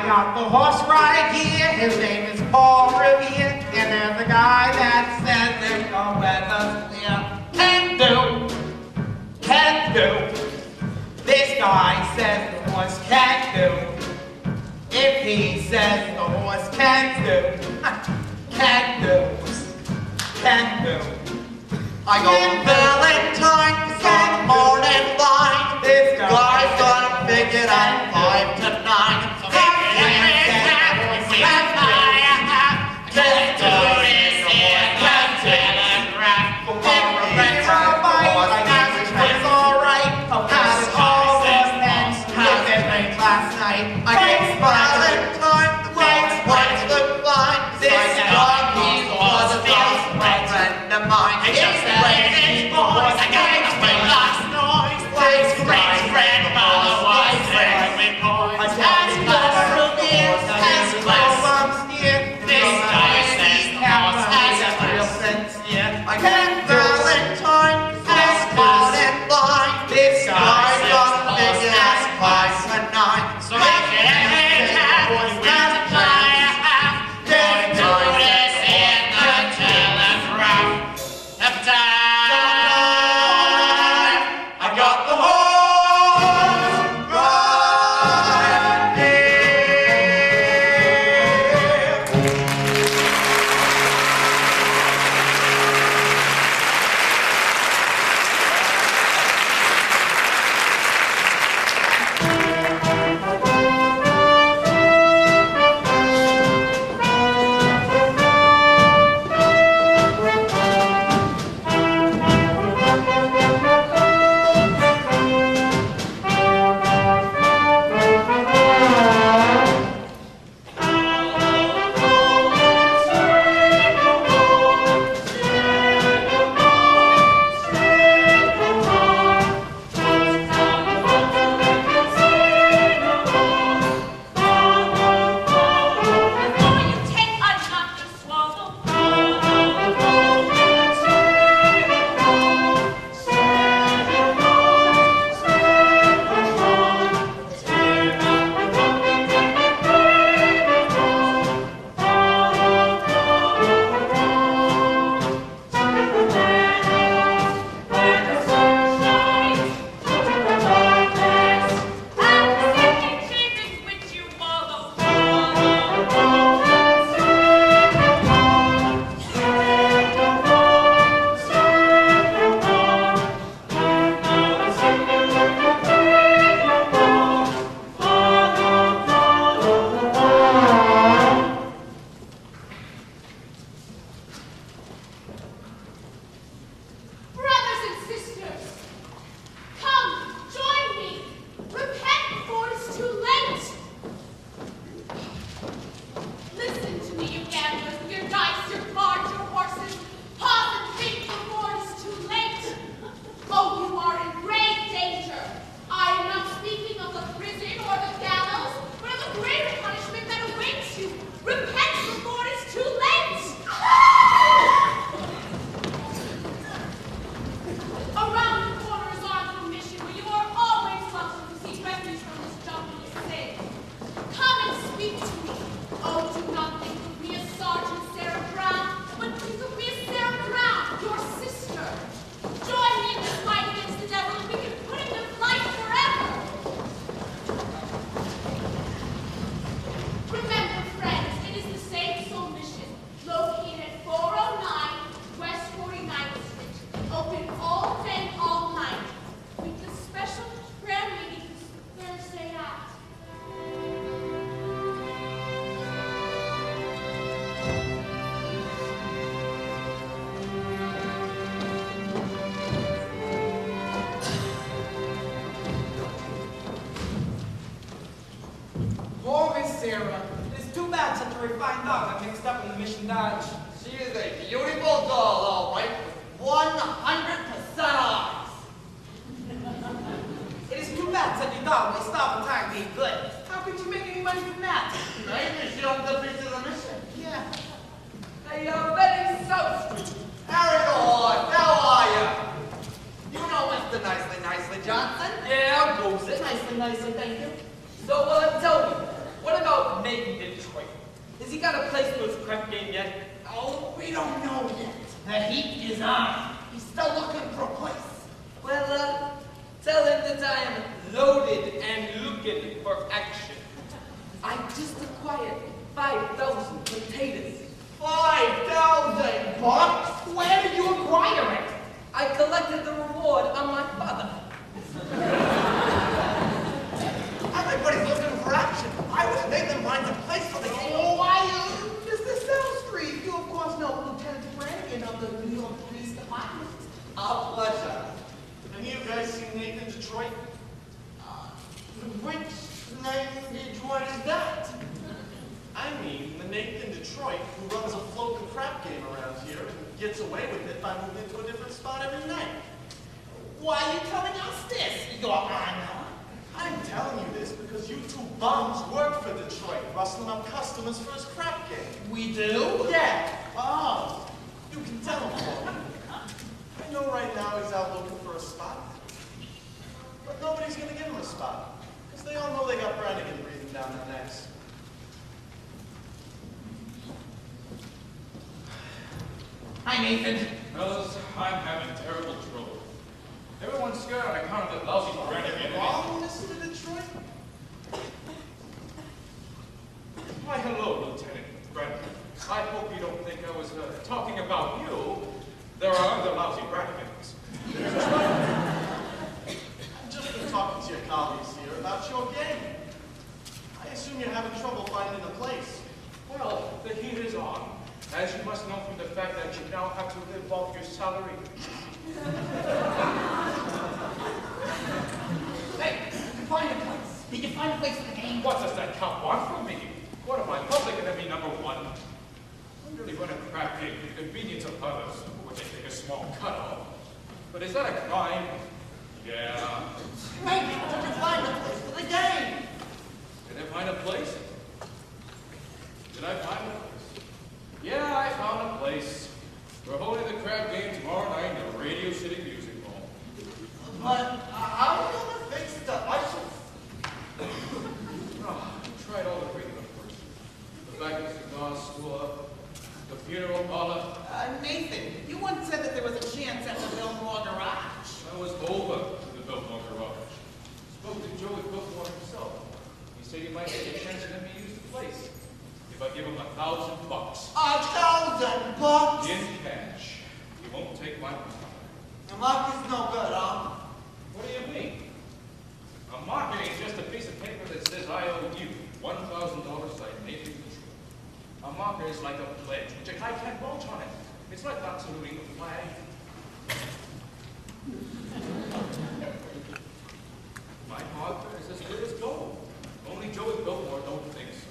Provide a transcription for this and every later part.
I got the horse right here, his name is Paul Revere, and there's a guy that says there's no weather clear. Can do. This guy says the horse can't do. If he says the horse can do, can do. I go Valentine, some morning line. This guy's gonna pick it up 5 to 9. So Sarah. It's too bad such a refined dog got mixed up in the Mission Dodge. She is a beautiful doll, all right, with 100% eyes. It is too bad such a dog wastes all the time being good. How could you make any money from that? Maybe she owns a piece of the mission. Yeah. Hey, Betty South. Harry the Horse, how are you? You know Mr. Nicely Johnson? Yeah, goes it. Nicely, thank you. So, tell me, what about about Nathan Detroit? Has he got a place for his crap game yet? Oh, we don't know yet. The heat is on. He's still looking for a place. Well, tell him that I am loaded and looking for action. I just acquired 5,000 potatoes. 5,000 bucks? Where did you acquire it? I collected the reward on my father. Everybody's looking for action. I wish Nathan finds a place for the game. Oh, why, Mr. Southstreet, you of course know Lieutenant Brannigan of the New York Police Department. A pleasure. Have you guys seen Nathan Detroit? Which Nathan Detroit is that? I mean, the Nathan Detroit who runs a floating crap game around here and gets away with it by moving to a different spot every night. Why are you telling us this, Your Honor? I'm telling you this because you two bums work for Detroit, rustling up customers for his crap game. We do? Yeah. Oh, you can tell him for me. I know right now he's out looking for a spot, but nobody's gonna give him a spot because they all know they got Brannigan breathing down their necks. Hi, Nathan. Fellas, I'm having terrible trouble. Everyone's scared on account of that lousy Brannigan. Wrong, Mr. Detroit? Why, hello, Lieutenant Brannigan. I hope you don't think I was talking about you. There are other lousy Brannigans. I've just been talking to your colleagues here about your game. I assume you're having trouble finding a place. Well, the heat is on, as you must know from the fact that you now have to live off your salary. Hey, did you find a place? Did you find a place for the game? What does that count want from me? What am I, public enemy number one? I really run a crap game for the convenience of others, which I take a small cut of. But is that a crime? Yeah. Maybe did you find a place for the game? Did I find a place? Did I find a place? Yeah, I found a place. We're holding the crab game tomorrow night in the Radio City Music Hall. But how are you going to fix the ushers? Oh, I tried all the regular first. The back of the cigar store, the funeral parlor. Nathan, you once said that there was a chance at the Biltmore Garage. I was over to the Biltmore Garage. Spoke to Joey Biltmore himself. He said he might take a chance and let me use the place. If I give him $1,000. $1,000 In cash. He won't take my money. The market's no good, huh? What do you mean? A market ain't just a piece of paper that says I owe you $1,000 like Nathan Detroit. A marker is like a pledge, which a guy can't bulge on it. It's like not saluting the flag. My marker is as good as gold. Only Joey Biltmore don't think so.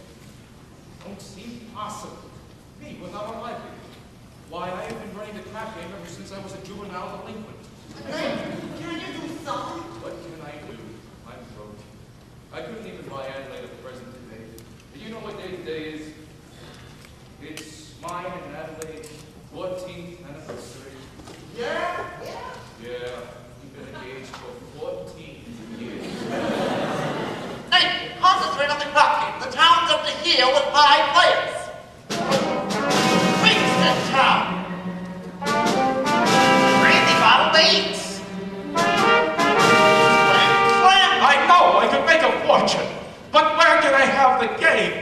Don't seem possible. Me, without a livelihood. Why, I have been running the crap game ever since I was a juvenile delinquent. Hey, can you do something? What can I do? I'm broke. I couldn't even buy Adelaide at the present day. Do you know what day today is? It's mine and Adelaide's 14th anniversary. Yeah? Yeah, we've been engaged for 14 years. Hey, concentrate on the crop game. The town's up to here with 5 players. Kingston Town. Brandy bottle dates. I know I could make a fortune, but where can I have the game?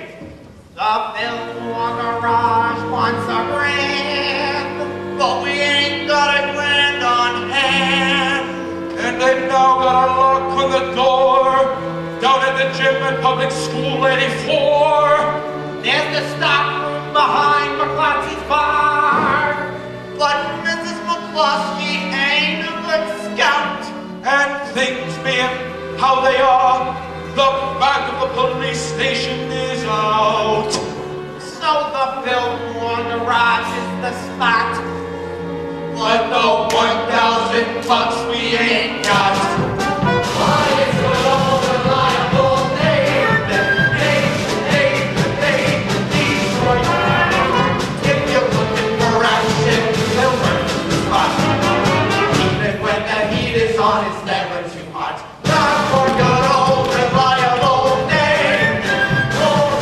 The Biltmore Garage wants a grand, But we ain't got a grand on hand. And they've now got a lock on the door down at the gym at Public School 84. There's the stock room behind McClatchy's bar. But Mrs. McCluskey ain't a good scout. And things being how they are, the back of the police station is out. So the Biltmore Garage is the spot. But the $1,000 we ain't got. Why is the old reliable name? Detroit. If you're looking for action, they'll run to the spot. Even when the heat is on, it's never too hot. Not for your old reliable name. Old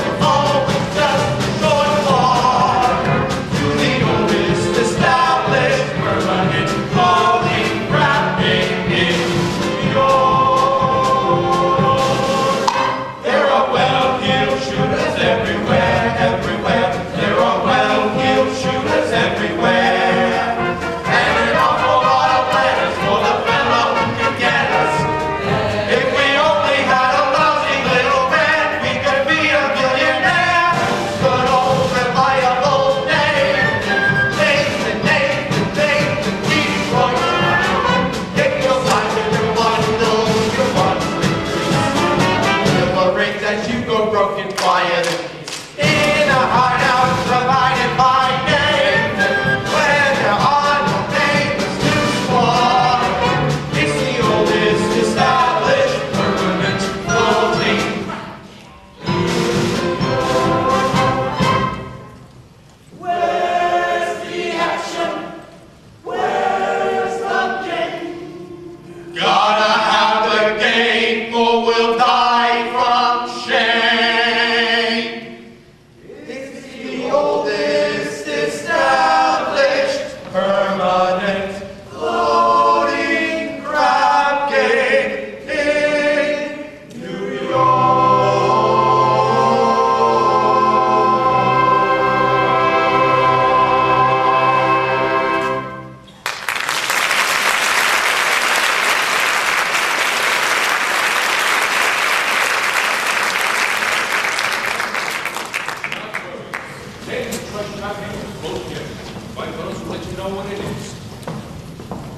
Gotta have the game or we'll die from shame. It's the oldest established permanent floating crab game in New York.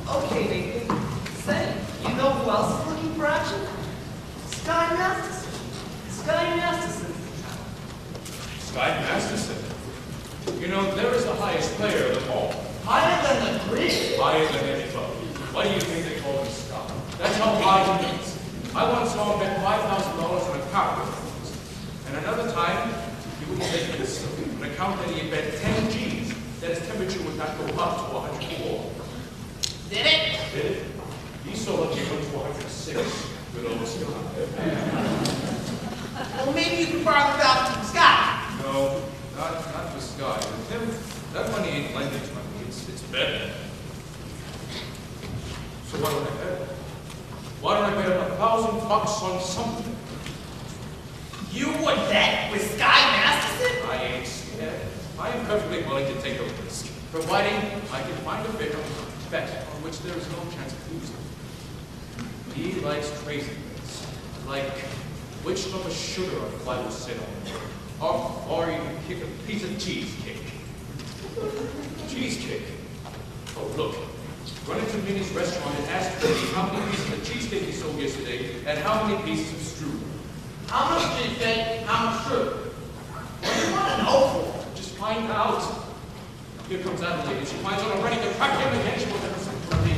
Okay, Nathan. Say, you know who else is looking for action? Sky Masterson. Sky Masterson. Sky Masterson. You know, there is the highest player of them all. Higher than the grid. Higher than anybody. Why do you think they call him Sky? That's how high he is. I once saw him bet $5,000 on a power. And another time, he wouldn't take this on account that he had bet 10 G's that his temperature would not go up to 104. Did it? Did it? He's so lucky he went to 106 with old Sky. Well, maybe you can borrow the $1,000 from Scott. No, not for Sky. With him, that money ain't lending money. It's betting. So why don't I bet? Why don't I bet him $1,000 on something? You would bet with Sky Masterson? I ain't scared. I am perfectly willing to take a risk, providing I can find a bet on which there is no chance of losing. He likes crazy bets, like which lump of sugar a fly will sit on, or even kick a piece of cheesecake. Cheesecake? Oh, look. Run into Minnie's restaurant and ask Minnie how many pieces of cheesecake he sold yesterday and how many pieces of strudel. How much cheesecake? How much sugar? What do you want to know for? Just find out. Here comes Adelaide, and she finds out I'm ready to crack him again. She will never send for me.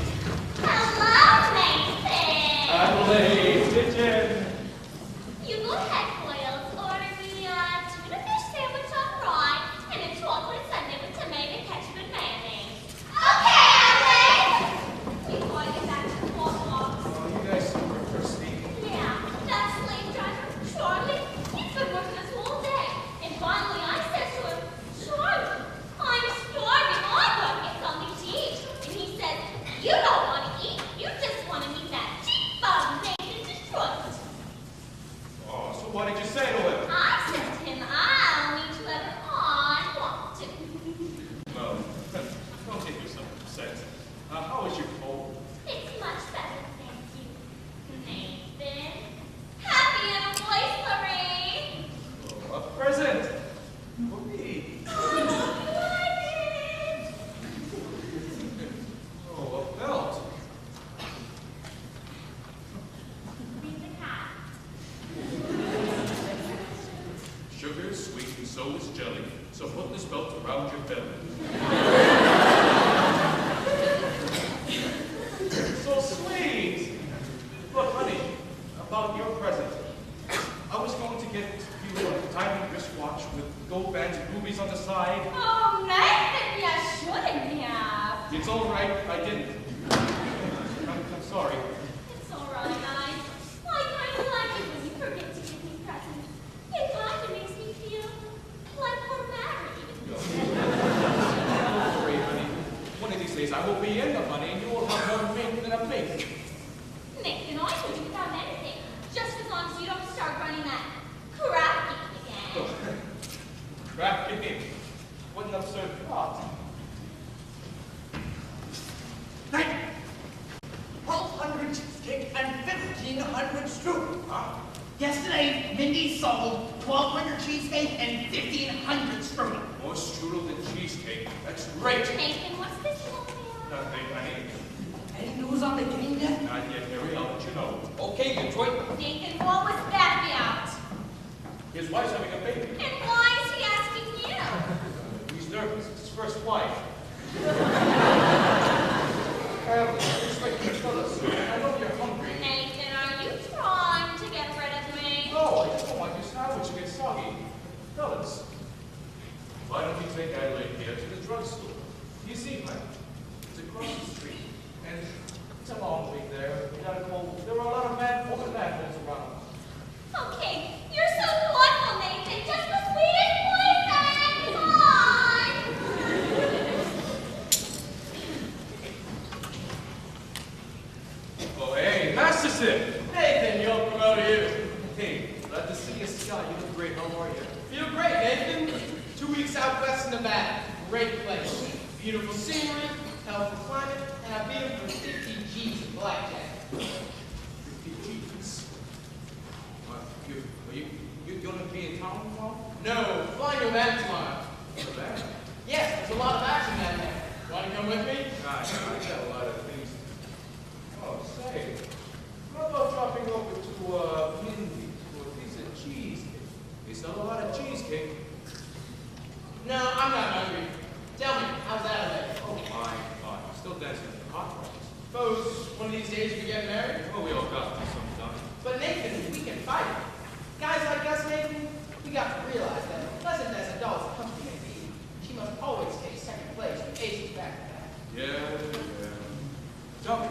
Hello, Nathan. Adelaide, kitchen. You go ahead, Foils. Order me a tuna fish sandwich on rye and a chocolate sundae with tomato, ketchup, and mayonnaise. Okay, Adelaide. Before I get back to the boardwalk. Oh, you guys seem thirsty. Yeah, that slave driver, Charlie, he's been working us all day. And finally I said to him, Charlie, I'm starving. I want to get something to eat. And he said, you don't want to eat. You just want to meet that cheap bum Nathan Detroit. Oh, so what did you say to him? I said to him, I'll meet you wherever I want to. No, don't take yourself upset. How is your cold? It's much better, thank you. Nathan. Happy anniversary! Oh, a present for me. Oh, a belt. Read the cat. Sugar is sweet and so is jelly. So put this belt around your belly. So sweet. Look, honey, about your present. I was going to get you a diamond wristwatch with gold bands and rubies on the side. Oh, Nathan, you shouldn't have. It's all right, I didn't. I'm sorry. It's all right, I kind of like it when you forget to give me presents. It kind of makes me feel like we're married. Don't worry, honey. One of these days I will be in the money and you will have more mink than a mink. Nathan, I could do without anything, just as long as you don't start running that crap game again. Crap game. What an absurd thought. 1,200 cheesecake and 1,500 strudel. Huh? Yesterday, Mindy sold 1,200 cheesecake and 1,500 strudel. More strudel than cheesecake. That's great. Nathan, what's this you want? Nothing, honey. Any news on the game yet? Not yet, Harry. I'll let you know. Okay, Detroit. Nathan, what was that about? His wife's having a baby. And why is he asking you? He's nervous. It's his first wife. I know you're hungry. Nathan, are you trying to get rid of me? No, I just don't want your sandwich to get soggy. Fellas, why don't you take Adelaide here to the drugstore? You see, honey, it's across the street, and it's a long way there. We gotta That's it. Nathan, you'll promote you. Hey, glad to see you, Scott. You look great. How are you? Feel great, Nathan. 2 weeks out west in Nevada. Great place. Beautiful scenery, healthy climate, and I beat him for 50 G's in blackjack. 50 G's. You gonna be in town tomorrow? No, flying to Nevada tomorrow. Nevada? Yes, there's a lot of action down there. Want to come with me? I got a lot of things. Oh, say, how about dropping over to Mindy's for a piece of cheesecake? They sell a lot of cheesecake. No, I'm not hungry. Tell me, how's Adelaide? Oh my God, you're still dancing at the hot rods. Suppose one of these days we get married? Well, we all got to sometime. But Nathan, we can fight. Guys like us, Nathan, we got to realize that pleasant as adults the company may be, she must always take second place when aces back to back. Yeah. Tell me,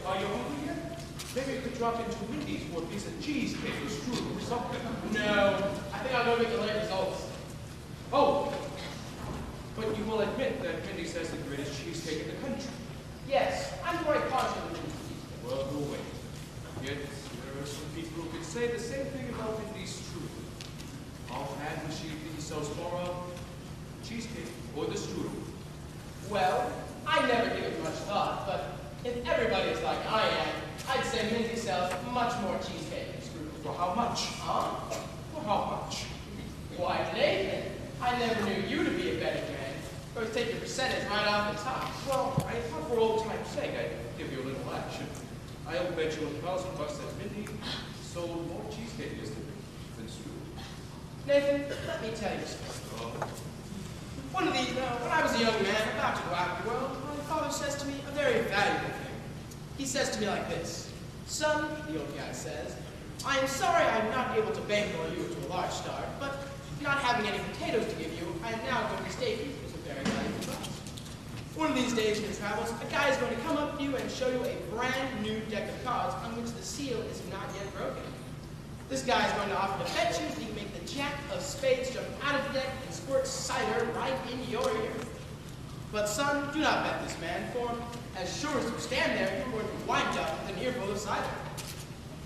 are you hungry yet? Maybe you could drop into Mindy's for a piece of cheesecake or strudel or something. No, I think I'll go get the late results. Oh, but you will admit that Mindy's has the greatest cheesecake in the country. Yes, I'm quite partial to Mindy's cheesecake. Well, go wait. Yet, there are some people who could say the same thing about Mindy's strudel. Offhand, would she think sells more cheesecake or the strudel? Well, I never give it much thought, but if everybody is like I am, I'd say Mindy sells much more cheesecake than strudel. For how much? Huh? For how much? Why, Nathan, I never knew you to be a betting man. Always take your percentage right off the top. Well, I thought for old time's sake I'd give you a little action. I'll bet you $1,000 that Mindy sold more cheesecake yesterday than strudel. Nathan, let me tell you something. Oh. One of these, when I was a young man about to go out in the world, my father says to me a very valuable thing. He says to me like this: "Son," the old guy says, "I am sorry I am not able to bankroll you to a large start, but not having any potatoes to give you, I am now going to stake you as a very valuable trust. One of these days in your travels, a guy is going to come up to you and show you a brand new deck of cards on which the seal is not yet broken. This guy is going to offer to bet you he can make the jack of spades jump out of the deck and squirt cider right in your ear. But son, do not bet this man, for as sure as you stand there, you're going to wind up with an earful of cider."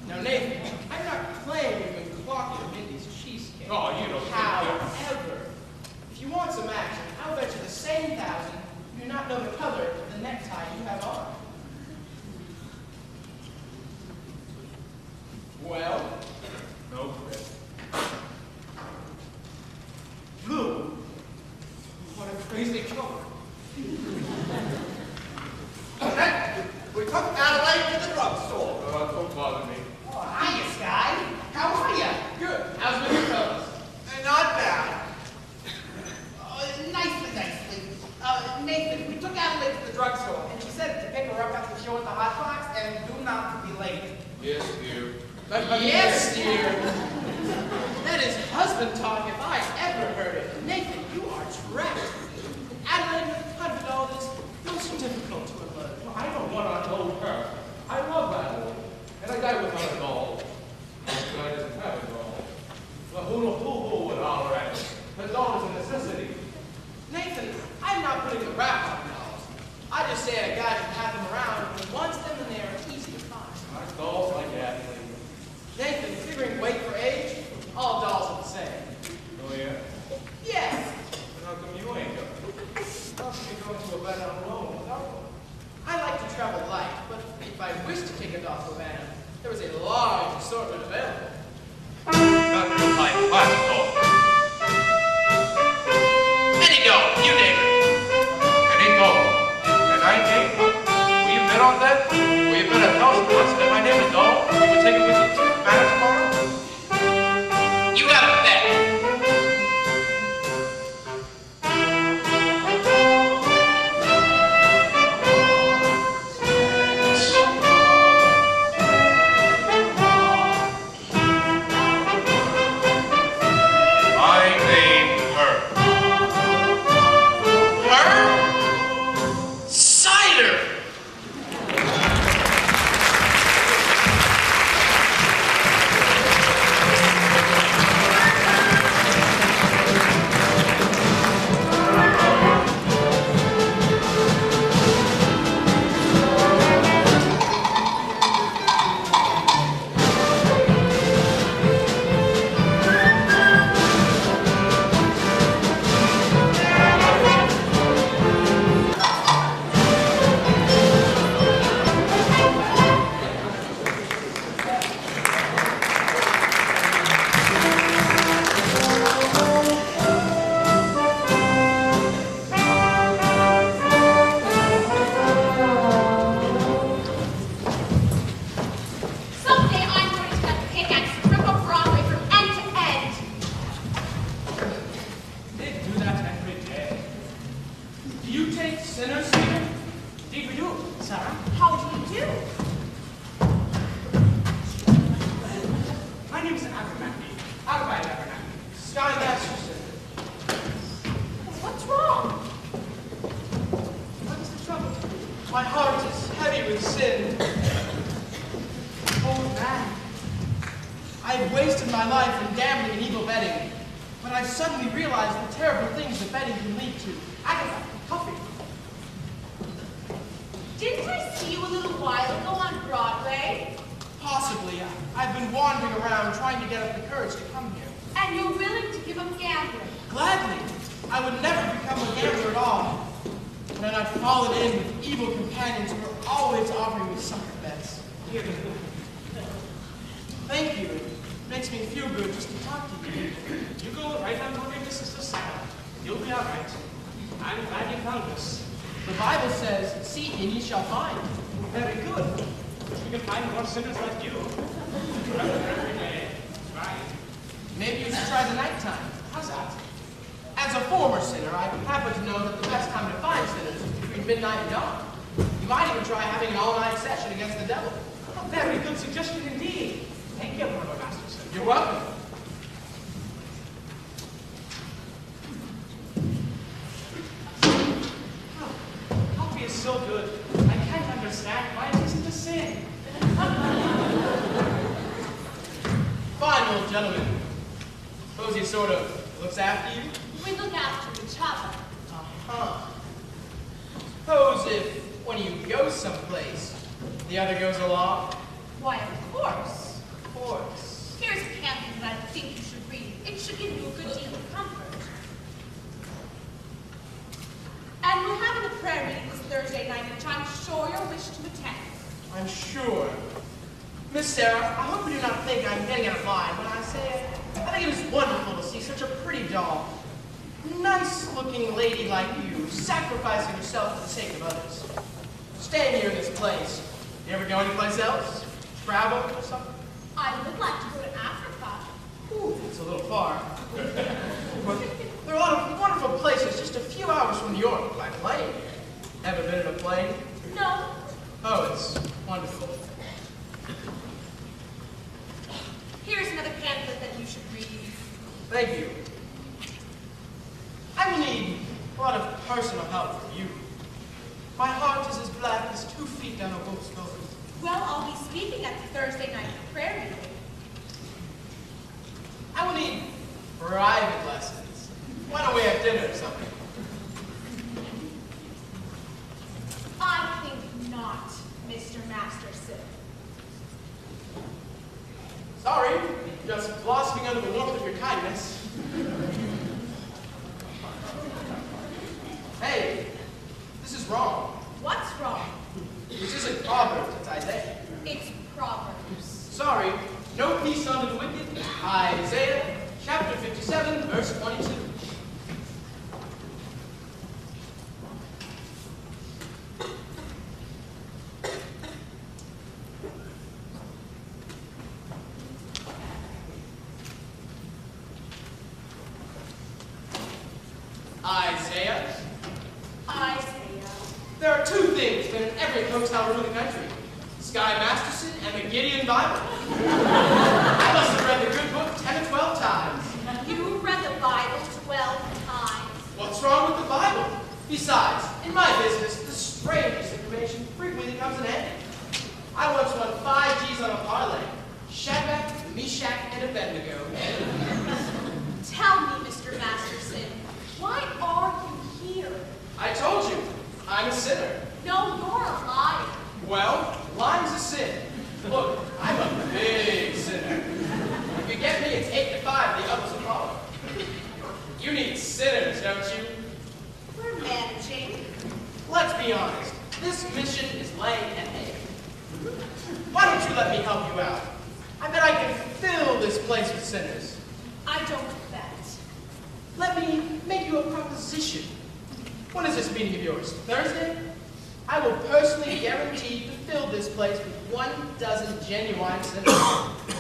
Now, Nathan, I'm not claiming you can clock your Mindy's cheesecake. Oh, you don't think However, if you want some action, I'll bet you the same $1,000 you do not know the color of the necktie you have on. Well, No, Fred. blue. What a crazy color. We took Adelaide to the drugstore. Don't bother me. Oh, hiya, Sky. How are you? Good. How's Mr. Fellas? Not bad. Nicely. Nathan, we took Adelaide to the drugstore, and she said to pick her up after the show at the Hot Box, and do not to be late. Yes, dear. Yes, dear. That is husband talk if I ever heard it. Nathan, you are trapped. Adelaide, how did all this feel so difficult to her mother? I don't want to know her. I love Adelaide. And I die without a doll. But I doesn't have a doll. Well, who would holler at me? The doll is a necessity. Nathan, I'm not putting the rap on dolls. I just say a guy can have them around when he wants them and they are easy to find. My doll's like Adelaide. Nathan, figuring weight for age, all dolls are the same. Oh, yeah? Yes, Then how come you ain't going? How come you going to a bed on alone without one? I like to travel light, but if I wish to take a dog to Havana, there is a large assortment available. Not my class doll. Any dog, you name it. Any doll. And I think, will you bet on that? Will you bet $1,000 that my name is doll? You would take it with you to Havana tomorrow? You got a bet. had wasted my life in gambling and evil betting, but I've suddenly realized the terrible things that betting can lead to. Agatha, coffee. Didn't I see you a little while ago on Broadway? Possibly. I've been wandering around trying to get up the courage to come here. And you're willing to give up gambling? Gladly. I would never become a gambler at all. But then I'd fallen in with evil companions who were always offering me sucker bets. Thank you. It makes me feel good just to talk to you. You go right on moving, Mrs. Saguaro. You'll be all right. I'm glad you found us. The Bible says, seek and ye shall find. Very good. We can find more sinners like you. Every day. Right. Maybe you should try the nighttime. How's that? As a former sinner, I happen to know that the best time to find sinners is between midnight and dawn. You might even try having an all-night session against the devil. A very good suggestion indeed. Thank you, Brother Masterson. You're welcome. Coffee is so good. I can't understand why it isn't a sin. Fine, old gentleman. Suppose he sort of looks after you? We look after each other. Uh-huh. Suppose if, when you go someplace, the other goes along? Why, of course. Of course. Here's a pamphlet that I think you should read. It should give you a good deal of comfort. And we're having a prayer meeting this Thursday night, which I'm sure you'll wish to attend. I'm sure. Miss Sarah, I hope you do not think I'm getting out of line when I say it. I think it is wonderful to see such a pretty doll. Nice-looking lady like you, sacrificing yourself for the sake of others. Staying here in this place. You ever go anyplace else? Travel or something? I would like to go to Africa. Ooh, it's a little far. But there are a lot of wonderful places just a few hours from New York by plane. Ever been in a plane? No. Oh, it's wonderful. Here's another pamphlet that you should read. Thank you. I will need a lot of personal help from you. My heart is as black as 2 feet down a wolf's gullet. Well, I'll be speaking at the Thursday night prayer meeting. I will need private lessons. Why don't we have dinner or something? I think not, Mr. Masterson. Sorry, just blossoming under the warmth of your kindness. Hey, this is wrong. What's wrong? This isn't Proverbs, it's Isaiah. It's Proverbs. Sorry, no peace unto the wicked. Isaiah chapter 57, verse 22. Isaiah. There are 2 things that in every hotel room in the country. Sky Masterson and the Gideon Bible. I must have read the good book 10 or 12 times. You read the Bible 12 times. What's wrong with the Bible? Besides, in my business, the strangest information frequently comes in handy. I once won 5 G's on a parlay. Shadrach, Meshach, and Abednego. Tell me, Mr. Masterson, why are you here? I told you, I'm a sinner. No, you're a liar. Well, lying's a sin. Look, I'm a big sinner. If you get me, it's 8 to 5, the others will follow. You need sinners, don't you? We're managing. Let's be honest, this mission is laying an egg. Why don't you let me help you out? I bet I can fill this place with sinners. I don't bet. Let me make you a proposition. When is this meeting of yours? Thursday? I will personally guarantee to fill this place with 12 genuine sinners.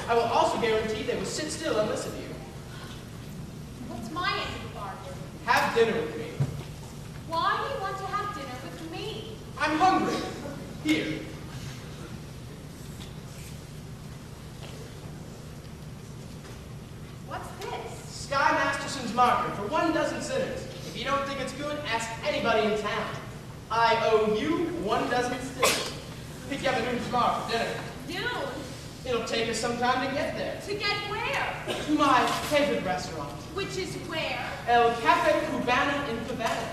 I will also guarantee they will sit still and listen to you. What's my end of the bargain? Have dinner with me. Why do you want to have dinner with me? I'm hungry. Here. What's this? Sky Masterson's marker for 12 sinners. If you don't think it's good, ask anybody in town. I owe you 12 sticks. Pick you up at noon tomorrow for dinner. Noon. It'll take us some time to get there. To get where? To my favorite restaurant, Which is where? El Cafe Cubana in Cabana.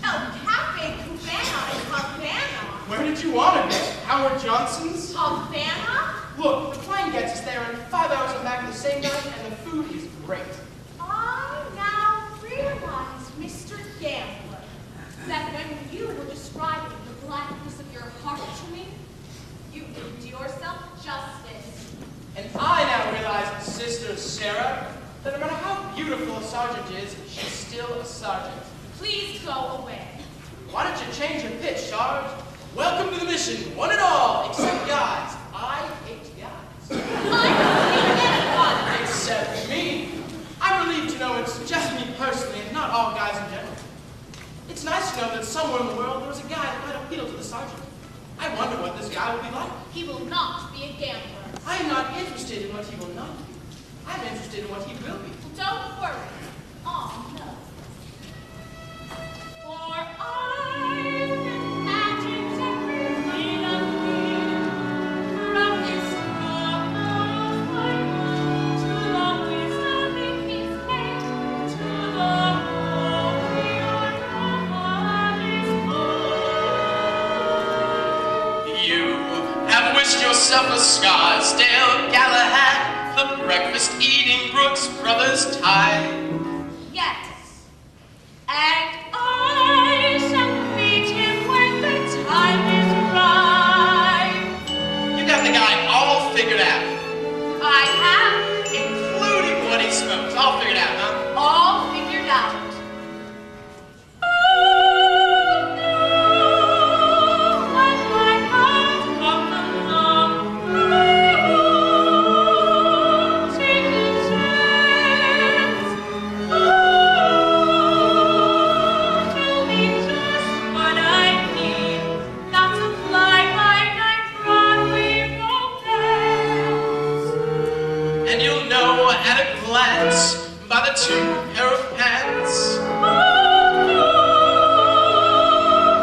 El Cafe Cubana in Havana. Where did you want to go? Howard Johnson's? Havana? Look, the plane gets us there in 5 hours and back the same night, and the food is great. I now realize, Mr. Gambler, that when you were describing the blackness of your heart to me, you did yourself justice. And I now realize, Sister Sarah, that no matter how beautiful a sergeant is, she's still a sergeant. Please go away. Why don't you change your pitch, Sarge? Welcome to the mission, one and all, except guys. I hate guys. I don't hate anyone. Except me. I'm relieved to know it's just me personally and not all guys in general. It's nice to know that somewhere in the world there's a guy that might appeal to the sergeant. I wonder what this guy will be like. He will not be a gambler. I am not interested in what he will not be. I'm interested in what he will be. Don't worry. Oh, no. For I imagine everything of me from this moment to the wisdom in his head to the holy honor of his heart. You have wished yourself a Scarsdale Galahad, the breakfast-eating Brooks Brothers type. Yes. And I shall meet him when the time is right. You got the guy all figured out, I have including what he smokes. All figured out, huh? all figured out. Oh, no, when my heart comes along, take a chance. Oh, tell me just what I need, not to fly by night Broadway romance. And you'll know at a glance by the 2 pair of pants. Oh, no,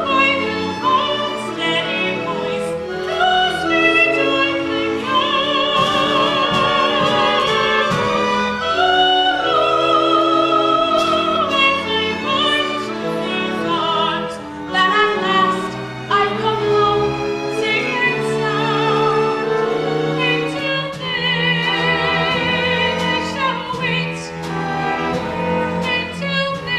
I will hold steady voice, close me to the as I run to his arms, that at last I come home, singing sound. Until then I shall wait. Until then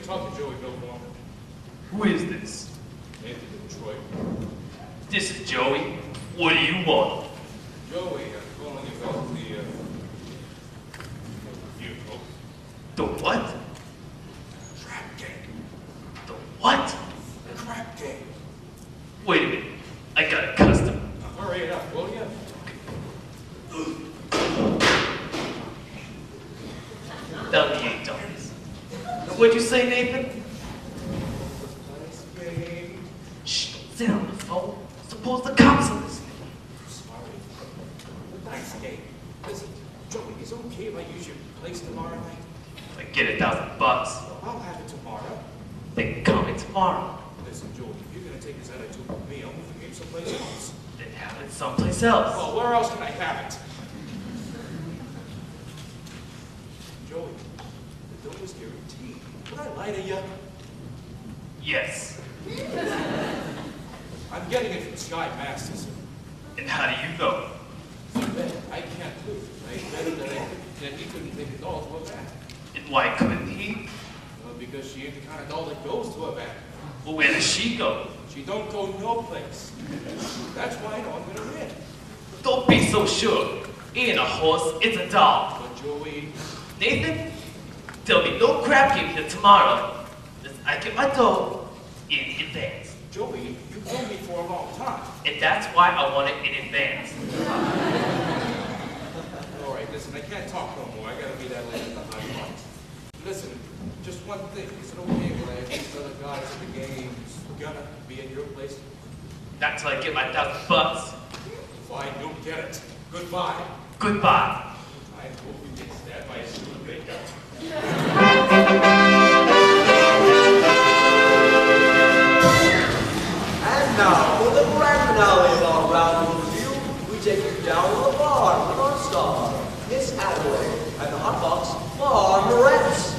talk to Joey Biltmore. Who is this? Nathan Detroit. This is Joey. What do you want? Joey, I'm calling you about the vehicle. The what? Trap game. The what? Trap game. Wait a minute. I got a customer. Now hurry it up, will you? That'll be $8. What'd you say, Nathan? Nice game. Shh, don't say it on the phone. Suppose the cops are listening. Sorry. Nice game. Listen, Joey, is it okay if I use your place tomorrow night? If I get $1,000, I'll have it tomorrow. they can come in tomorrow. Listen, Joey, if you're gonna take this attitude with me, I'll move the game someplace else. Then have it someplace else. Well, where else can I have it? Joey, the dough is guaranteed. Would I lie to you? Yes. I'm getting it from Sky Masters. And how do you know? I can't prove it. I bet him that he couldn't take a doll to a vat. And why couldn't he? Well, because she ain't the kind of doll that goes to a vat. Well, where does she go? She don't go no place. That's why I know I'm gonna win. Don't be so sure. It ain't a horse, it's a doll. But Joey, Nathan, there'll be no crap game here tomorrow. I get my dough in advance. Joey, you've known me for a long time. And that's why I want it in advance. All right, listen, I can't talk no more. I gotta be that late at the high points. Listen, just one thing. Is it okay if I have these other guys in the game's gonna be at your place? Not till I get my $1,000. Fine, you'll get it. Goodbye. Goodbye. I hope you get stabbed by a Studebaker. And now, for the grand finale of our round of review, we take you down to the bar with our star, Miss Hathaway, and the hot box, Morettes.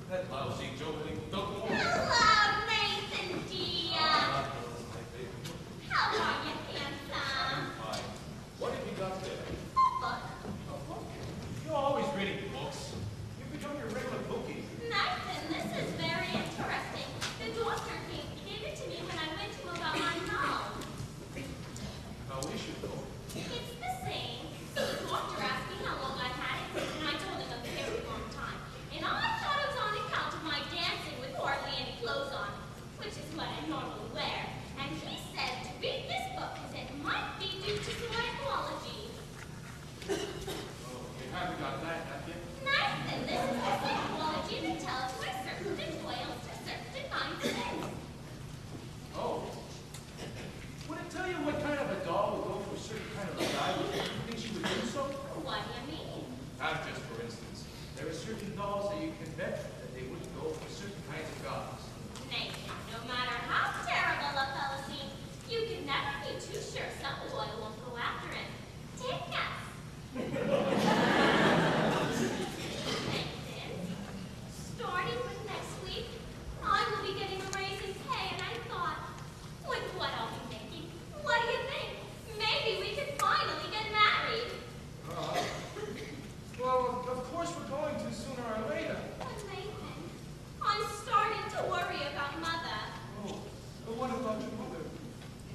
That lousy Joe Biltmore. Hello, Nathan dear. How are you, handsome? Fine. What have you got there? A book. A book? You're always reading books. You've become your regular bookie. Nathan, this is very interesting. The doctor gave it to me when I went to him about my nose. Now we should go. It's the same. So the doctor asked me how long I've had it, and I told him a very long time. And I thought it was on account of my dancing with hardly any clothes on, which is what I normally wear. And he said to read this book because it might be due to psychology. Oh, you haven't got that, have you? Nathan, this is the psychology that tells where certain toils to certain kinds of things. Oh. Would it tell you what kind of a doll would go for a certain kind of a guy? Would you think she would do so? What do you mean? Just for instance, there are certain dolls that you can bet that they wouldn't go for certain kinds of guys. Nathan, no matter how terrible a fellow seems, you can never be too sure some boy won't go after him. Take us. Nathan, starting with next week, I will be getting a raise in pay, and I thought, with what I'll be making, what do you think? Maybe we can finally get married. Well, of course we're going to sooner or later. But Nathan, I'm starting to worry about Mother. Oh, but what about your mother?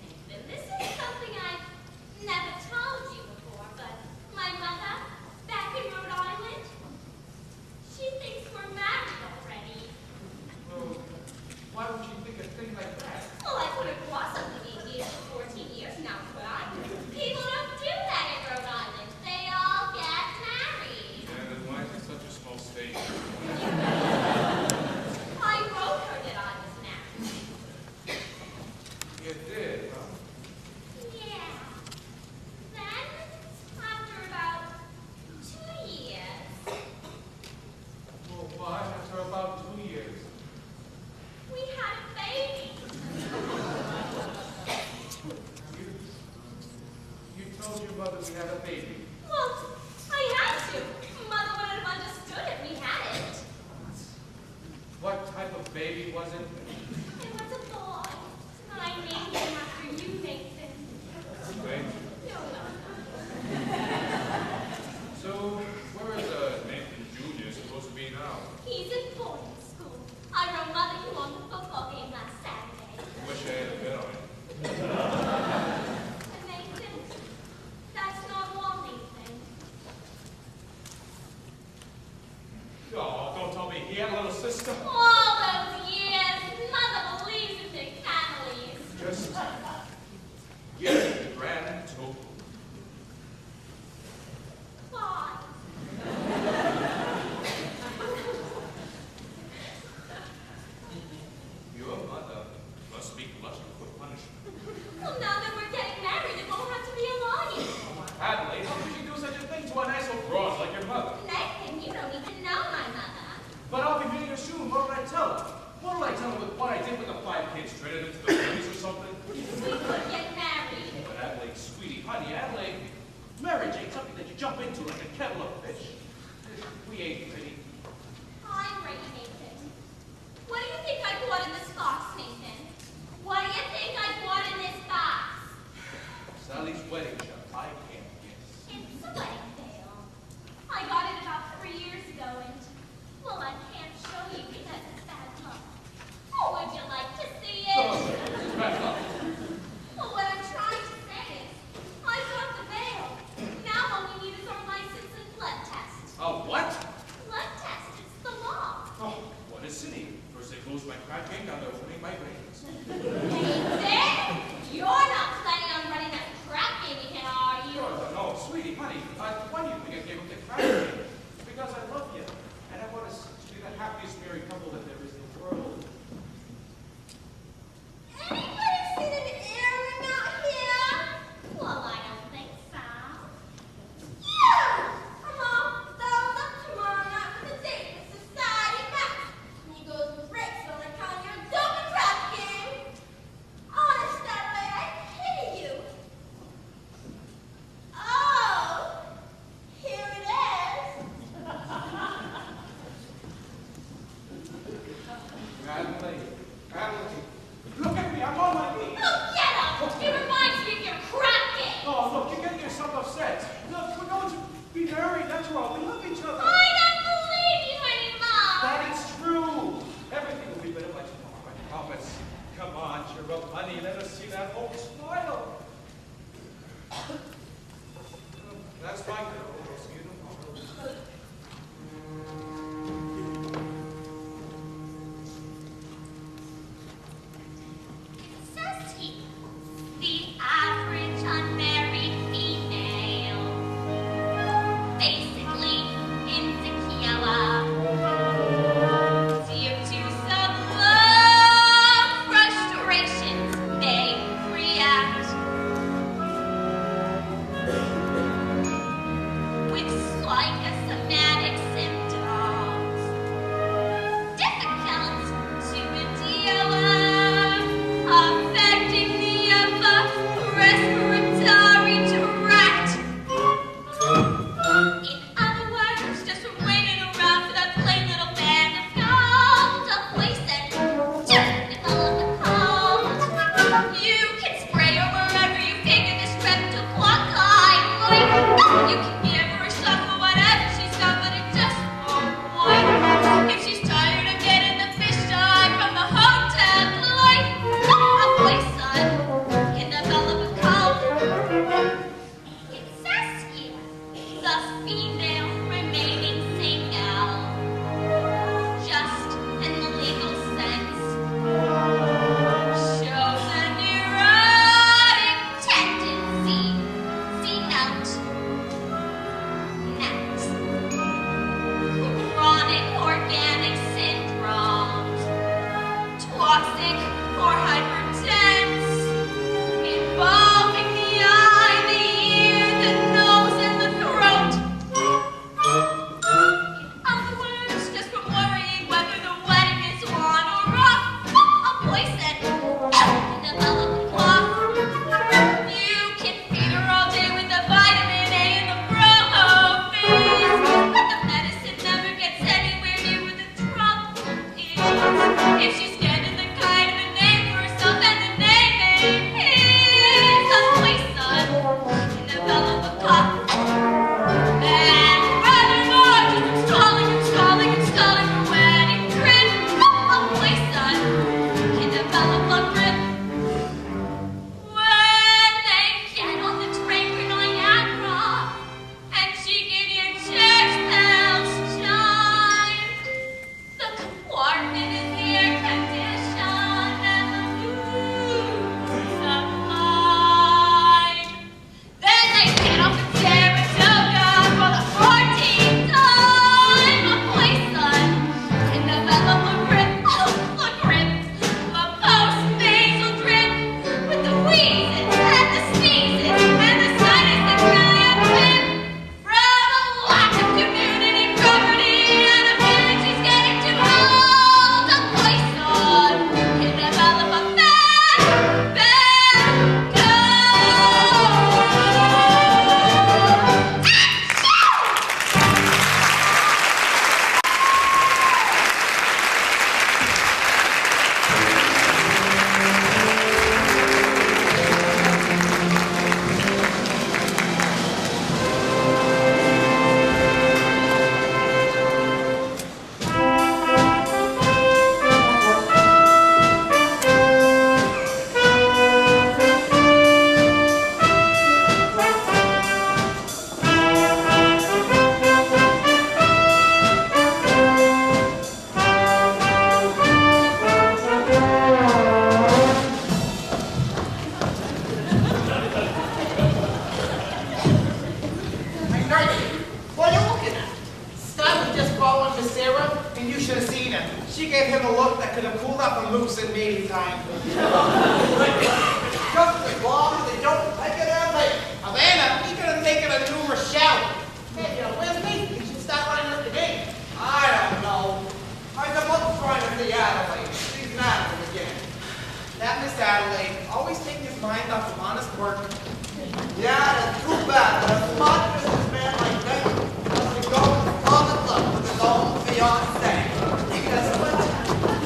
Nathan, this is something I've never told you before, but my mother, back in Rhode Island, she thinks we're married already. Well, why would you think a thing like that? Well, I couldn't possibly be engaged for 14 years now, could I? People don't do that in Rhode Island. They all get married. And then why is it such a small state? I wrote her that I was married. You did, huh? Yeah. Then, after about 2 years, Well, why? After about 2 years. we had a baby. You told your mother we had a baby. Well, I had to. Mother wouldn't have understood if we had it. What type of baby was it? It was a boy. I named him after you, Nathan. Strange. No, no. So, where is Nathan Jr. supposed to be now? He's in boarding school. I wrote Mother you on the football game last Saturday. Wish I had been on it. And Nathan, that's not all, Nathan. Oh, don't tell me he had a little sister. All those years, Mother believes in big families. Just give it the grand total. Why? Your mother must be blushing for punishment. Well, now that we're getting married, it won't have to be a lie anymore. Adelaide, how could you do such a thing to a nice old broad like your mother? Nathan, you don't even know my mother. But I'll be meeting her soon. What will I tell her? What will I tell her with what I did with the 5 kids? Traded into the police or something? We could get married. But Adelaide, sweetie, honey, Adelaide, marriage ain't something that you jump into like a kettle of fish. We ain't pretty. I'm ready, Nathan. What do you think I bought in this box, Nathan? What do you think I bought in this box? Sally's wedding shop. I can't guess. It's a wedding veil. I got it about 3 years ago, and, well, I can't show you because it's bad luck. Oh, would you like to see it? Oh, back up. Well, what I'm trying to say is, I got the veil. Now all we need is our license and blood test. What? Blood test, it's the law. Oh, what a city. First they close my crack game, now they're opening my veins. Nathan, you're not planning on running that crap game again, are you? No, sweetie, honey, why do you think I gave up the crack game? It's because I love you, and I want us to be the happiest married couple that there is in the world. Anybody seen an airman out here? Well, I don't think so. Yeah! I'm all dolled up tomorrow night for the date with Society Max. And he goes with Rick, so they call you a double trap game. Sarah, and you should have seen her. She gave him a look that could have cooled up a moose in mating time. Just as long as they don't take it as they. Havana, he could have taken a New Rochelle. Hey, where's me? You should start running up the game. I don't know. I was up trying to see Adelaide. She's mad at him again. That Miss Adelaide, always taking his mind off of honest work. Yeah, that's too bad that a smart businessman like that has to go on the love with his own fiancée. Because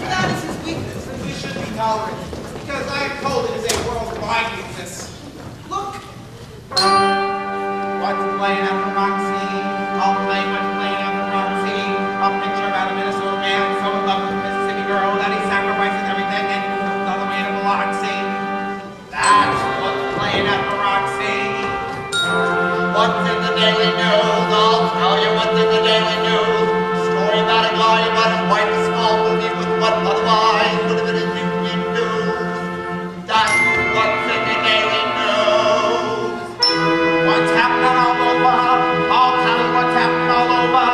that is his weakness, and we should be tolerant. Because I'm told it is a worldwide weakness. Look! What's playing at the Roxy? I'll play what's playing at the Roxy. A picture about a Minnesota man so in love with a Mississippi girl that he sacrifices everything and moves all the way to Biloxi. That's what's playing at the Roxy. What's in the Daily News? I'll tell you what's in the Daily News. Story about a guy who got his wife a small movie with what otherwise would have been a union news. That's what's in the Daily News. What's happening all over? I'll tell you what's happening all over.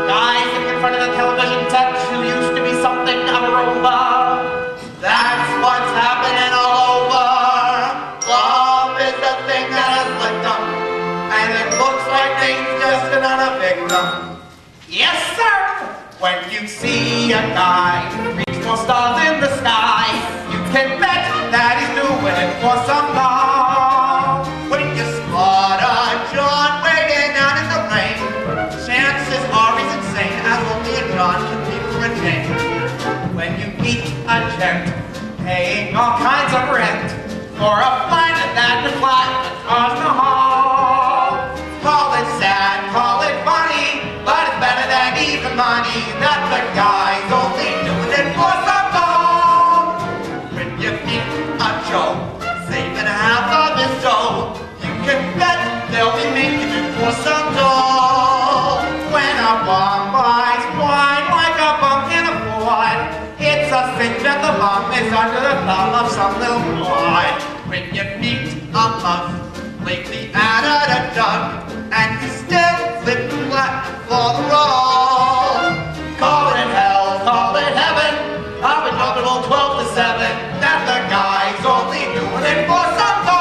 Guys sitting in front of the television set who used to be something of a rover. That's what's happening all over. Love is the thing that has licked them, and it looks like they's just another victim. Yes, sir! When you see a guy reach for stars in the sky, you can bet that he's doing it for some love. When you spot a John waiting out in the rain, chances are he's insane, as only a John can be for a change. When you meet a gent paying all kinds of rent for a flight that the flight across the hall. Call it sad, call it funny, but it's better than even money that the guy's only doing it for some dough. When you meet a Joe, saving half of his dough, you can bet they'll be making it for some dough. When a bomb buys wine like a bum in a Ford, it's a cinch that the bomb is under the thumb of some little boy. When you meet a muff, lately added a duck, and he's still flipping black for the roll. Call it hell, call it heaven, I've been dropping on 12 to 7, that the guy's only doing it for some dough.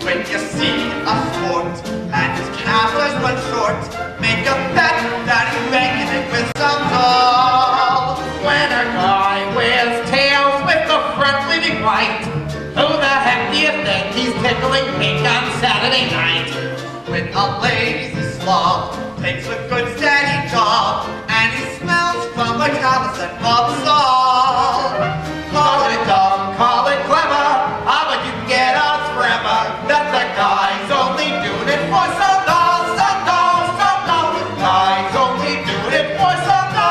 When you see a sport and his calf has run short, make a bet that he's making it with some doll. When a guy wears tails with the front leaving white, who the heck do you think he's tickling pink on Saturday night? When a lazy slob takes a good steady job and he smells from the callus and Bob Saul. Call it dumb, call it clever, but you can get out forever that the guy's only doing it for some dough, some dough, some dough. The guy's only doing it for some dough.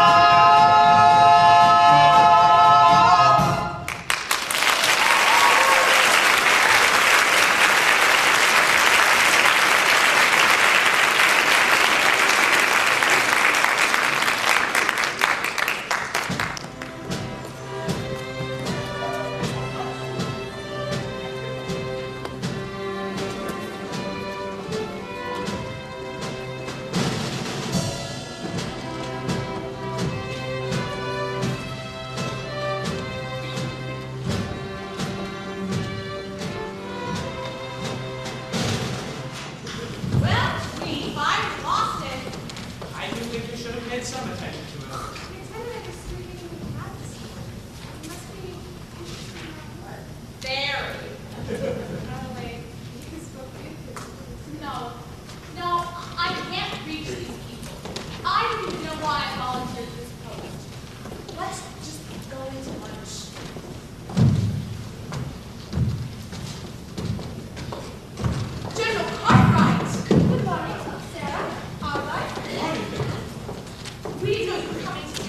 Well, we finally lost it. I do think you should have paid some attention to it. Very. No, no, I can't reach these people. I don't even know why I volunteered for this post. Let's just go into lunch. General Cartwright! Good morning, Sarah. All right. We didn't know you were coming today.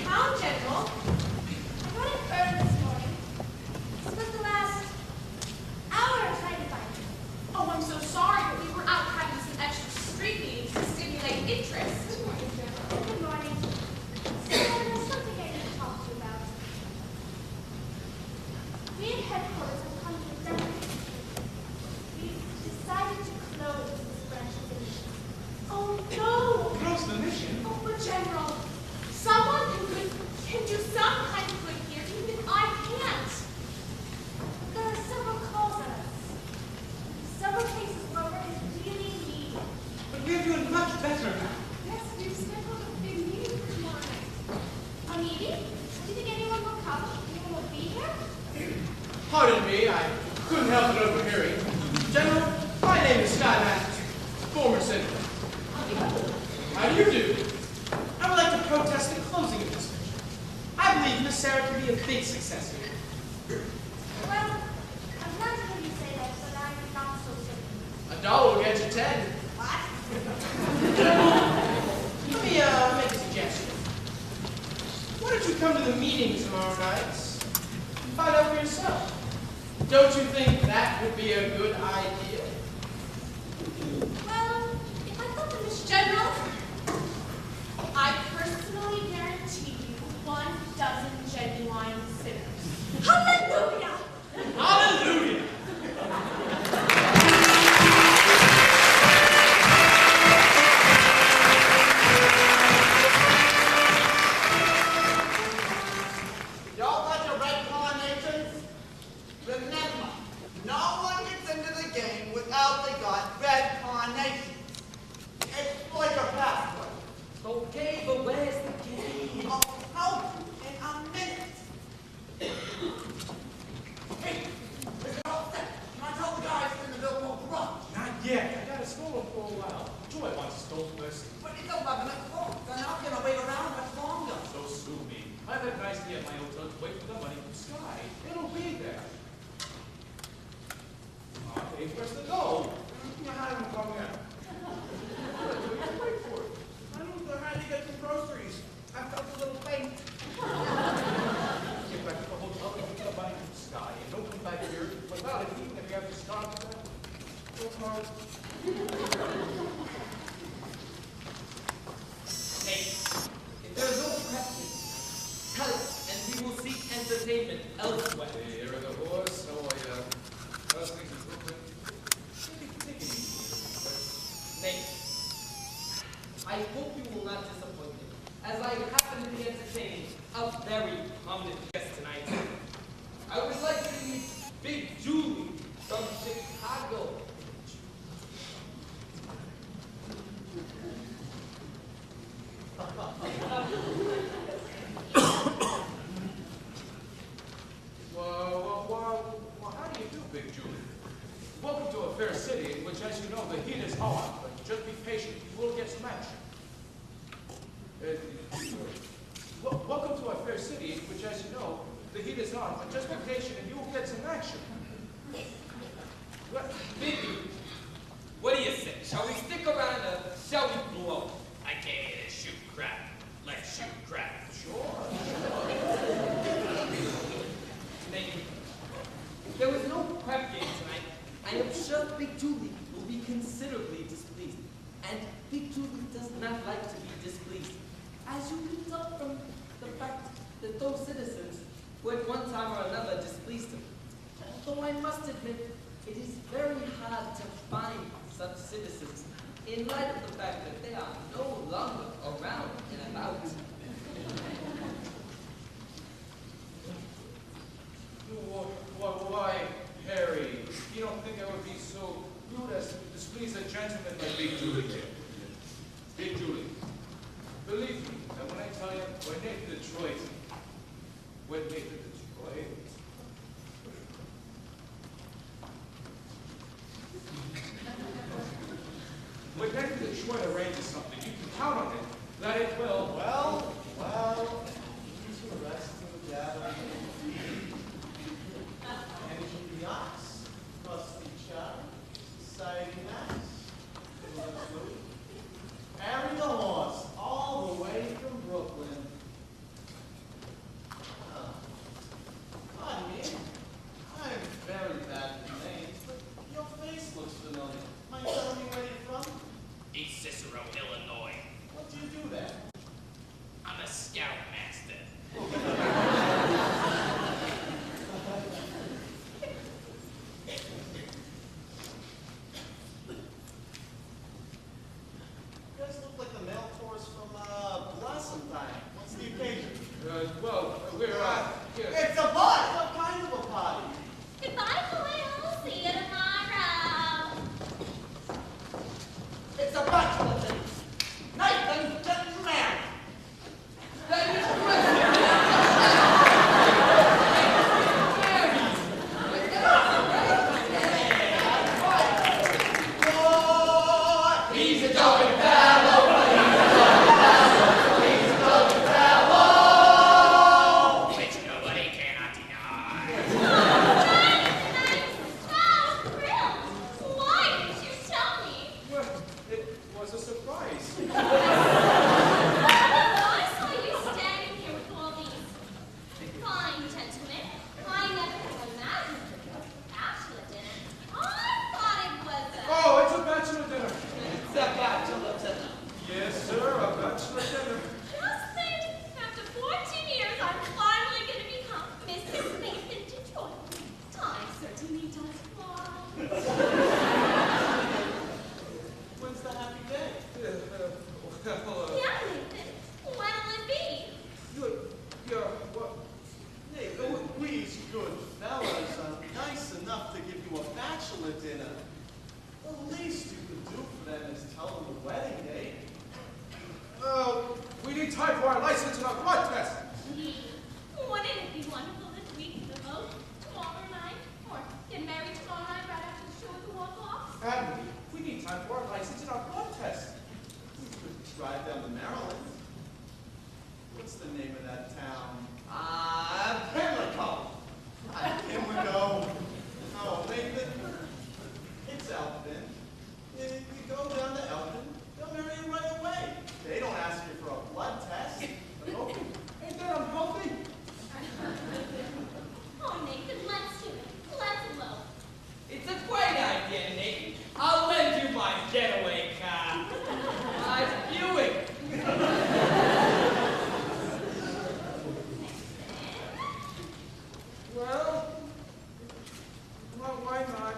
do. I would like to protest the closing of this picture. I believe Miss Sarah can be a big success here. Well, I'm glad to hear you say that, but I'm not so certain. A dollar will get you 10. What? Let me make a suggestion. Why don't you come to the meeting tomorrow night and find out for yourself? Don't you think that would be a good idea? Well, if I thought the Miss General, I personally guarantee you 1 dozen genuine sinners. Hallelujah! Hallelujah! Y'all got your red carnations? Remember, no one gets into the game without they got red carnations. It's like a passport. Okay, but where's the game? I'll tell you in a minute. Hey, is it all set? Can I tell the guys in the Billboard garage? Not yet. I got a stole him for a while. Joy wants to stole first. But it's 11 o'clock. They're not going to wait around much longer. So sue me. I've had nice day at my hotel to wait for the money from Sky. It'll be there. Okay, where's the gold? I haven't come yet. Wait for it. I moved around to get some groceries. I felt a little faint. Get back to the hotel and get the money from Sky. And don't come back here without it, even if you have to start with that. So hard. Hey, if there's no practice, tell us, and we will seek entertainment elsewhere. Hey, here are the horse. How are ya? How's things in Brooklyn? Take it easy. Nate, I hope you will not disappoint me, as I happen to be entertaining a very prominent guest tonight. I would like to meet Big Julie from Chicago. Well, how do you do, Big Julie? Welcome to a fair city in which, as you know, the heat is hot, but just be patient, you will get some action. Welcome to a fair city in which, as you know, the heat is hot, but just be patient and you will get some action. What? Biggie, what do you say? Shall we stick around or shall we blow? I came here to shoot crap. Let's shoot crap. Sure. Thank you. If there was no crap game tonight, I am sure Big Julie will be considerably displeased. And Big Julie does not like to be displeased, as you can tell from the fact that those citizens who at one time or another displeased him. Although I must admit, it is very hard to find such citizens in light of the fact that they are no longer around and about. Why, Harry, you don't think I would be so rude as to displease a gentleman like Big Julie here? Big Julie, believe me, that when I tell you, we're native to Detroit. We're native to Detroit. When native to Detroit arranges something, you can count on it, that it will. Well, these are the rest of the gathering. And keep the ox, rusty chop, society nice. Carry the horse all the way from Brooklyn. Pardon me, I'm very bad with names, but your face looks familiar. Mind telling me where you're from? East Cicero, Illinois. What do you do there? I'm a scoutmaster. You guys look like the mail tours from Blossom Time. What's the occasion? Well, we're, here. It's a party. What kind of a party? Goodbye, Will. See you tomorrow. It's a bachelor thing. Nathan's getting married. That is correct. Boy, He's a joking fellow, but he's a license and a blood test. Wouldn't it be wonderful this week to vote tomorrow night? Or get married tomorrow night right after the show at the walk-off? Abby, we need time for our license and our blood test. We could drive down to Maryland. What's the name of that town? Pimlico. Pimlico. No, Nathan. It's Elton. You go down to Elton, they'll marry you right away. They don't ask you for a blood test. Okay. Ain't that unhealthy? Oh, Nathan, let's do it. Let's vote. It's a great idea, Nate. I'll lend you my getaway car. My Buick. Well, why not?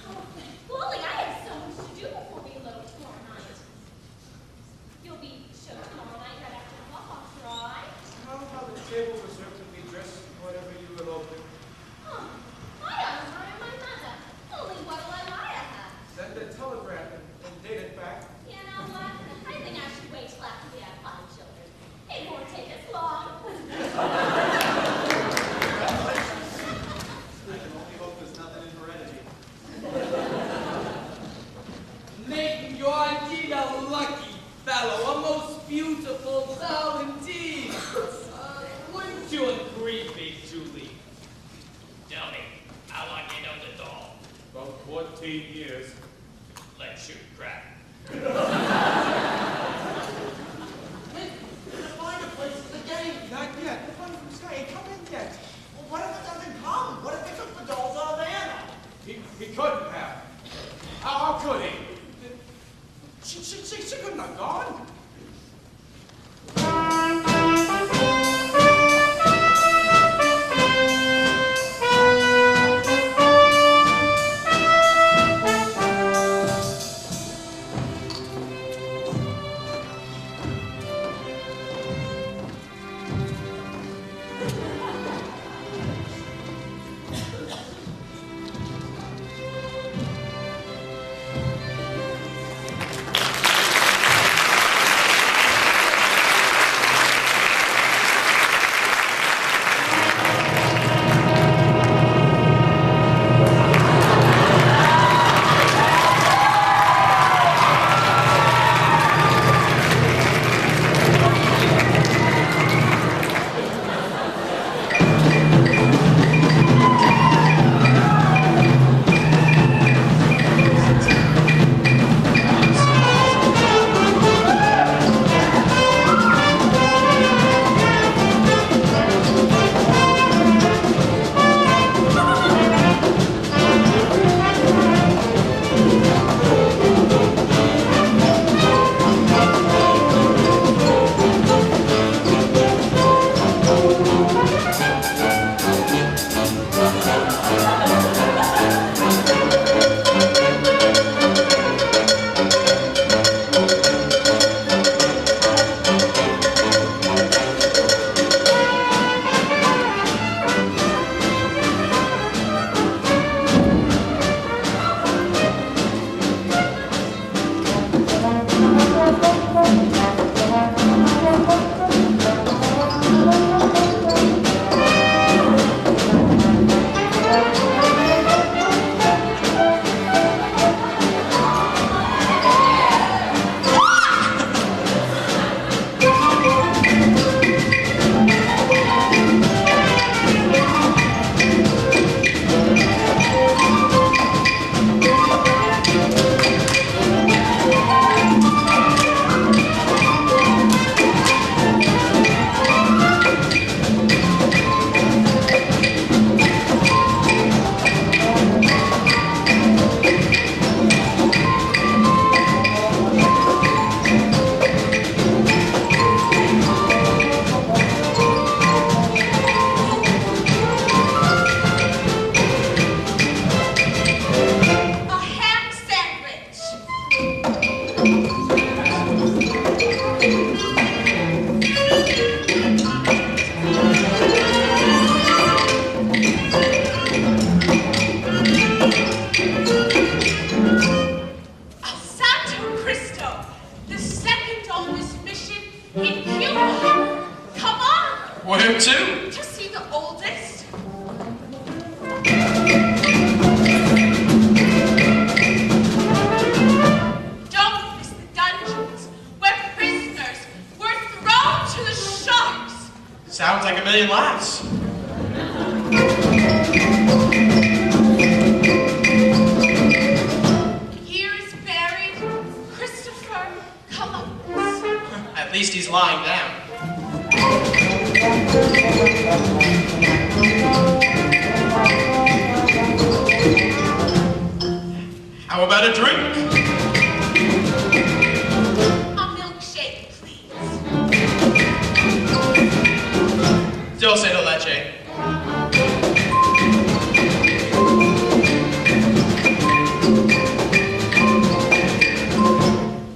Oh, Wally, I have so much to do before we eloped tomorrow night. You'll be show tomorrow night right after the walk-off, right? How about the table reserved to be dressed whatever you will open? Huh. I don't hire my mother. Only what'll I lie to her? Send a telegram and date it back. You know what? I think I should wait till after we have 5 children. It won't take us long. I can only hope there's nothing in heredity. Nate, you're indeed a lucky fellow, a most beautiful soul indeed. Would Where to? To see the oldest. Don't miss the dungeons where prisoners were thrown to the sharks. Sounds like a million laughs. Here is buried Christopher Columbus. At least he's lying down. How about a drink? A milkshake, please. Dulce de leche.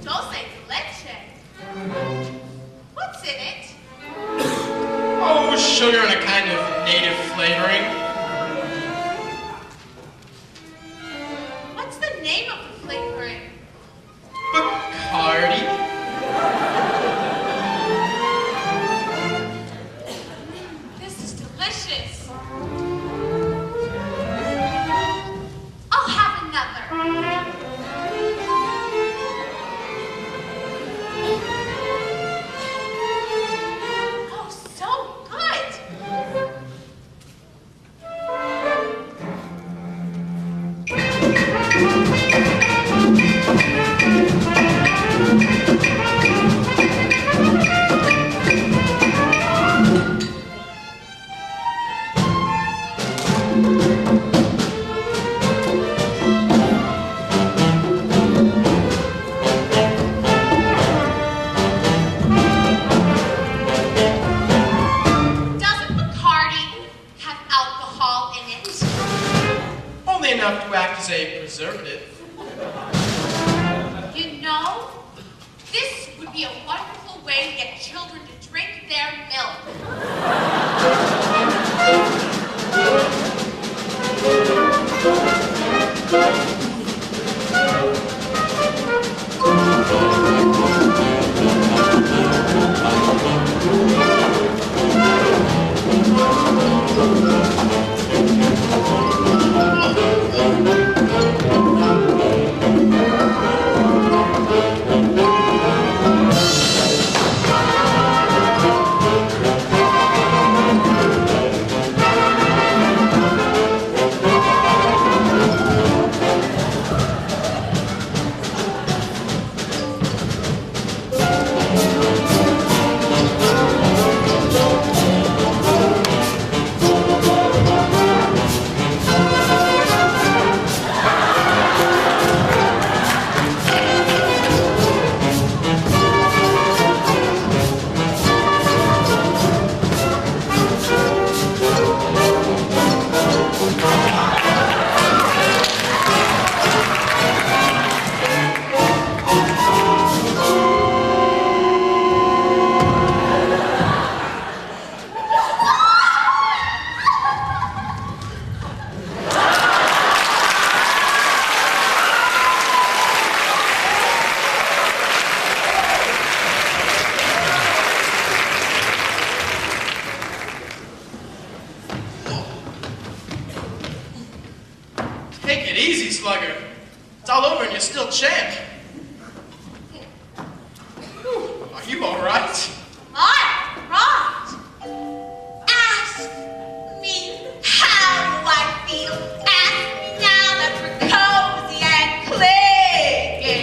Dulce de leche. What's in it? Oh, sugar and a kind of native flavoring. What's the name of the flavoring? Bacardi. This is delicious. I'll have another. Oh, so good. Doesn't Bacardi have alcohol in it? Only enough to act as a preservative. You know, this would be a wonderful way to get children to drink their milk. Take it easy, slugger. It's all over and you're still champ. Whew, are you all right? I'm right. Ask me how do I feel. Ask me now that we're cozy and clinging.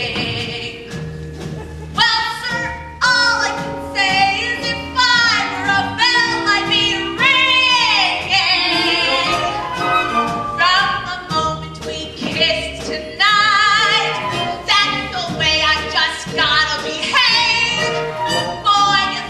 Well, sir, all I can say is if I were a bell, I'd be ringing. From the moment we kissed tonight, that's the way I just gotta behave. Boy, you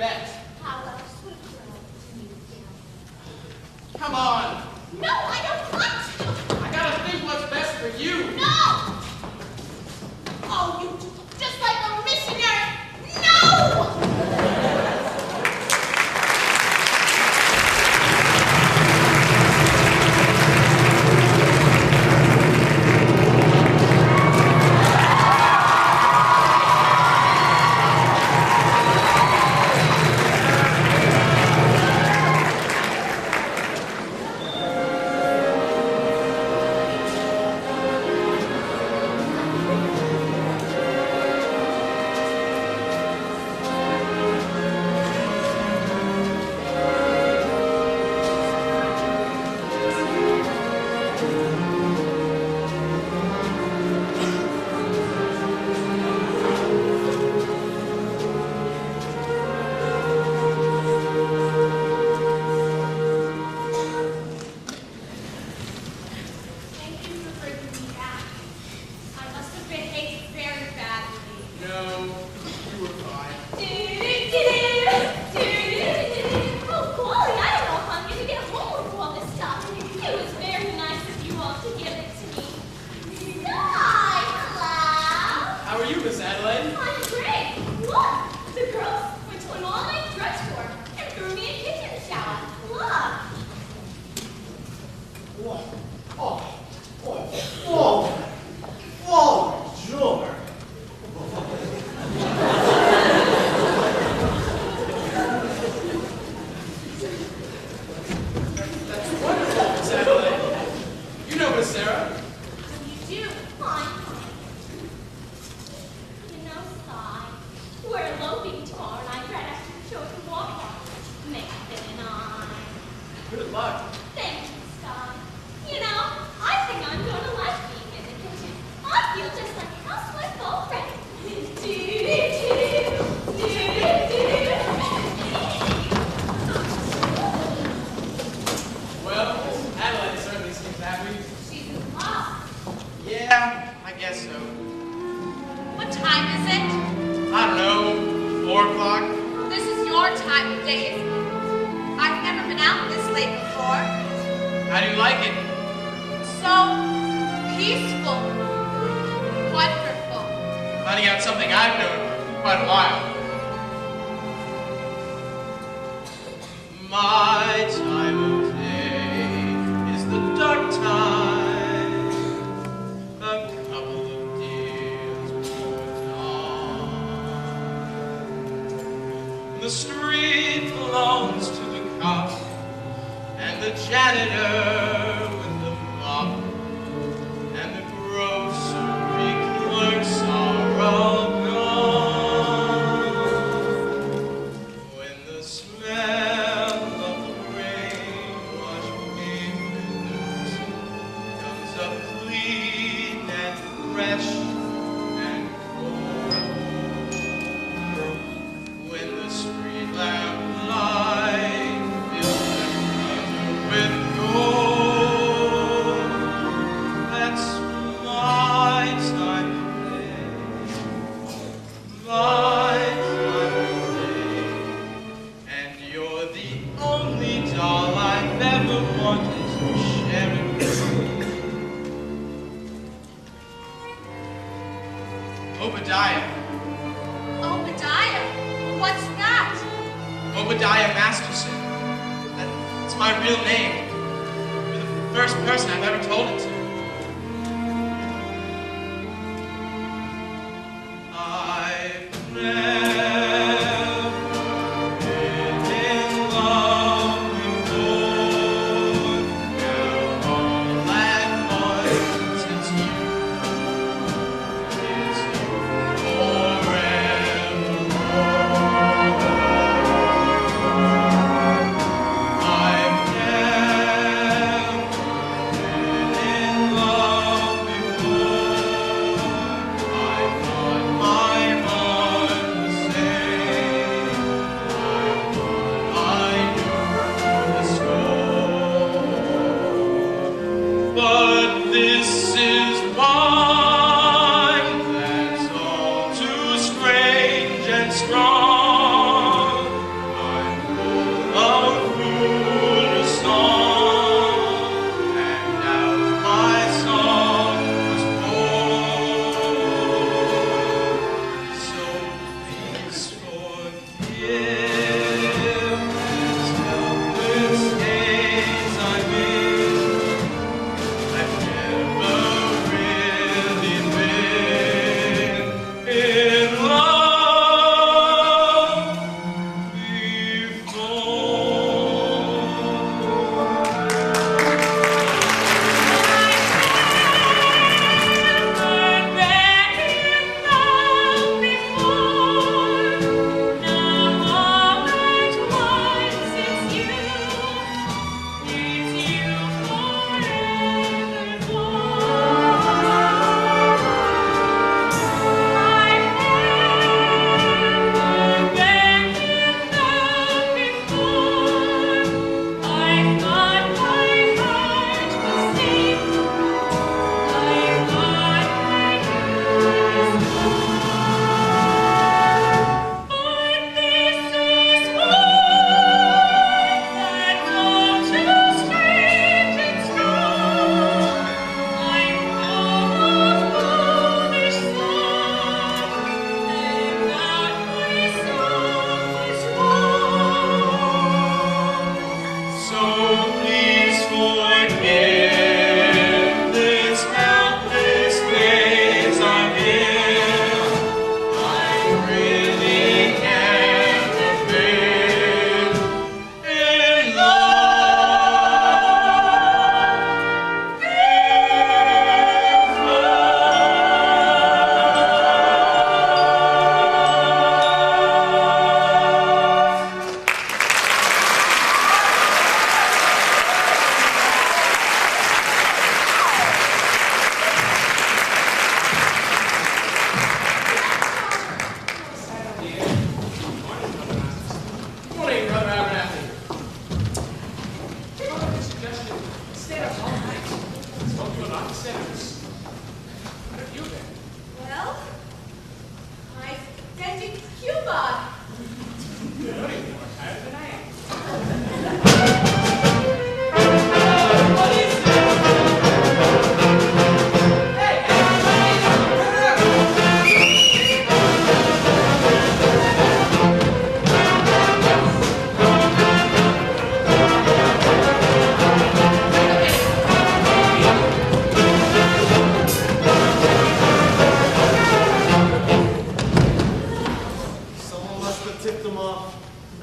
bet. How else would a girl do you? Come on. No, I don't want to. I gotta think what's best for you. No! Oh, you just like a missionary. No! Thank you for bringing me back. I must have behaved very badly. No, you were fine. Oh, golly, I don't know if I'm going to get home with all this stuff. It was very nice of you all to give it to me. Hi, hello. How are you, Miss Adelaide? I'm great. Look, the girls went to an all-night drugstore and threw me a kitchen shower. Look. What? Oh, oh, oh, George. That's wonderful, Miss Adelaide. You know Miss Sarah. You do? Fine. You know, Cy, we're eloping tomorrow night right after the show at the walk park. Nathan and I. Good luck. Thank you, Cy. You know, I think I'm going to like being in the kitchen. I feel just like a housewife already. Well, Miss Adelaide certainly seems happy. She's in love. Yeah, I guess so. What time is it? I don't know, 4 o'clock? This is your time of day, isn't it? I've never been out this late before. How do you like it? So peaceful. Wonderful. Finding out something I've known for quite a while. My time of day is the dark time, a couple of days before dawn. The street belongs to the cop and the janitor with the mop, and the grocery clerks are all gone. When the smell of the rain-washed windows comes up clean and fresh and cold, when the street lamp light fills them with gold, that's my time of day, my time of day. And you're the only doll I've ever wanted to share it with. Obadiah. Obadiah? What's that? Obadiah Masterson. That's my real name. You're the first person I've ever told it to. I've never been in love before. Now all I want is you. Is you forevermore. I've never been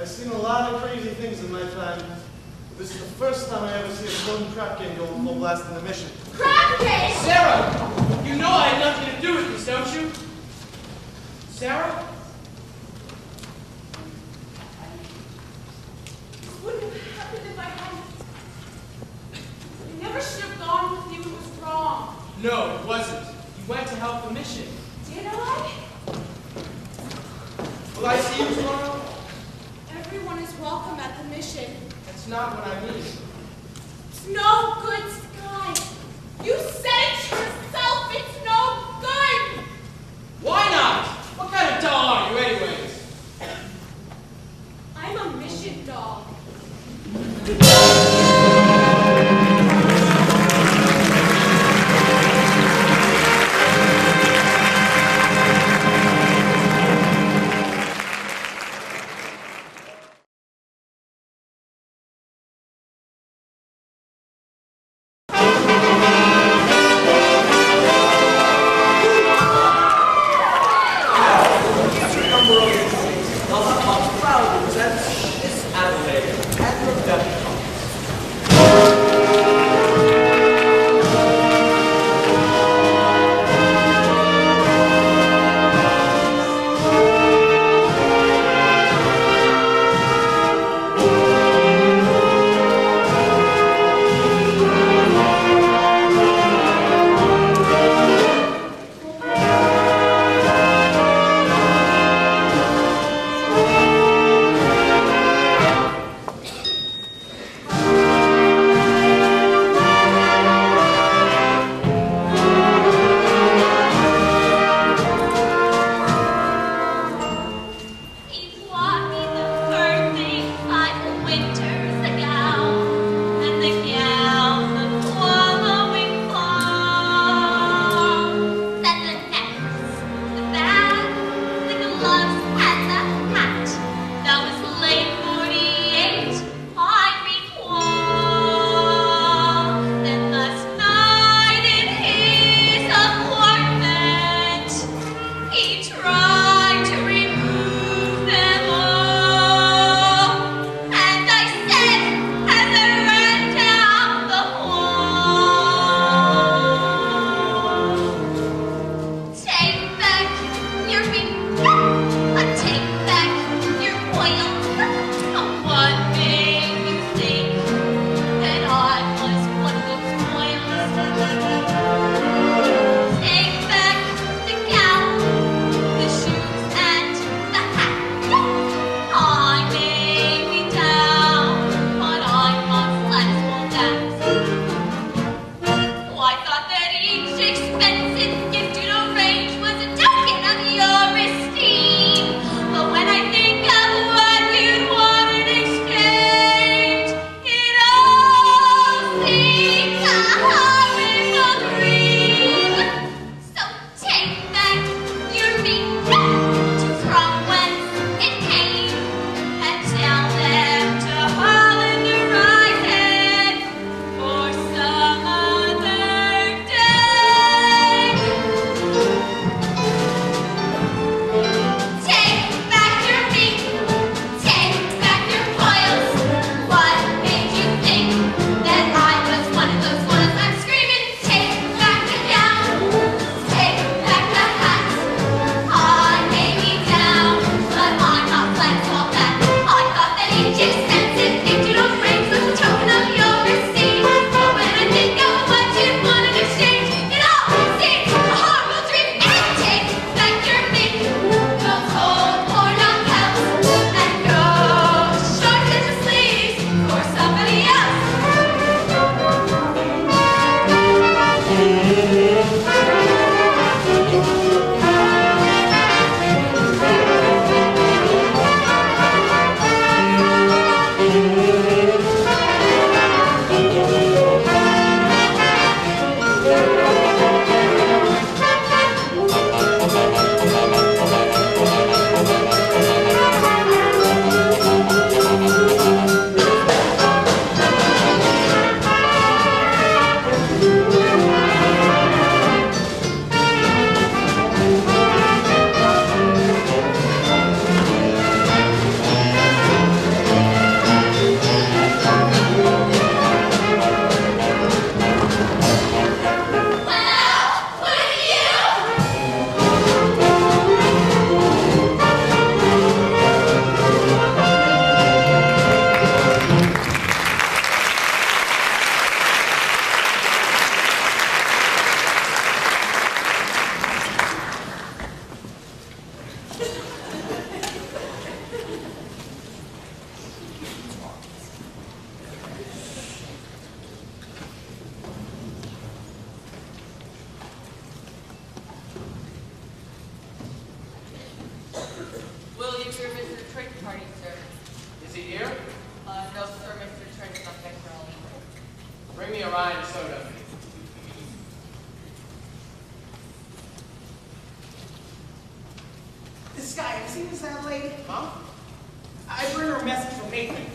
seen a lot of crazy things in my time. This is the first time I ever see a floating crap game go full blast in the mission. Crap game! Sarah! You know I had nothing to do with this, don't you? Sarah? This wouldn't have happened if I hadn't. I never should have gone with you. It was wrong. No, it wasn't. You went to help the mission. Did I? Will I see you tomorrow? Everyone is welcome at the mission. That's not what I mean. It's no good, Sky. You said it yourself. It's no good. Why not? What kind of doll are you, anyways? I'm a mission dog. he here? No, sir, Mr. Trent's up there for all the Bring me a Ryan soda. This guy, have you seen this lady? Huh? I bring her a message from Nathan.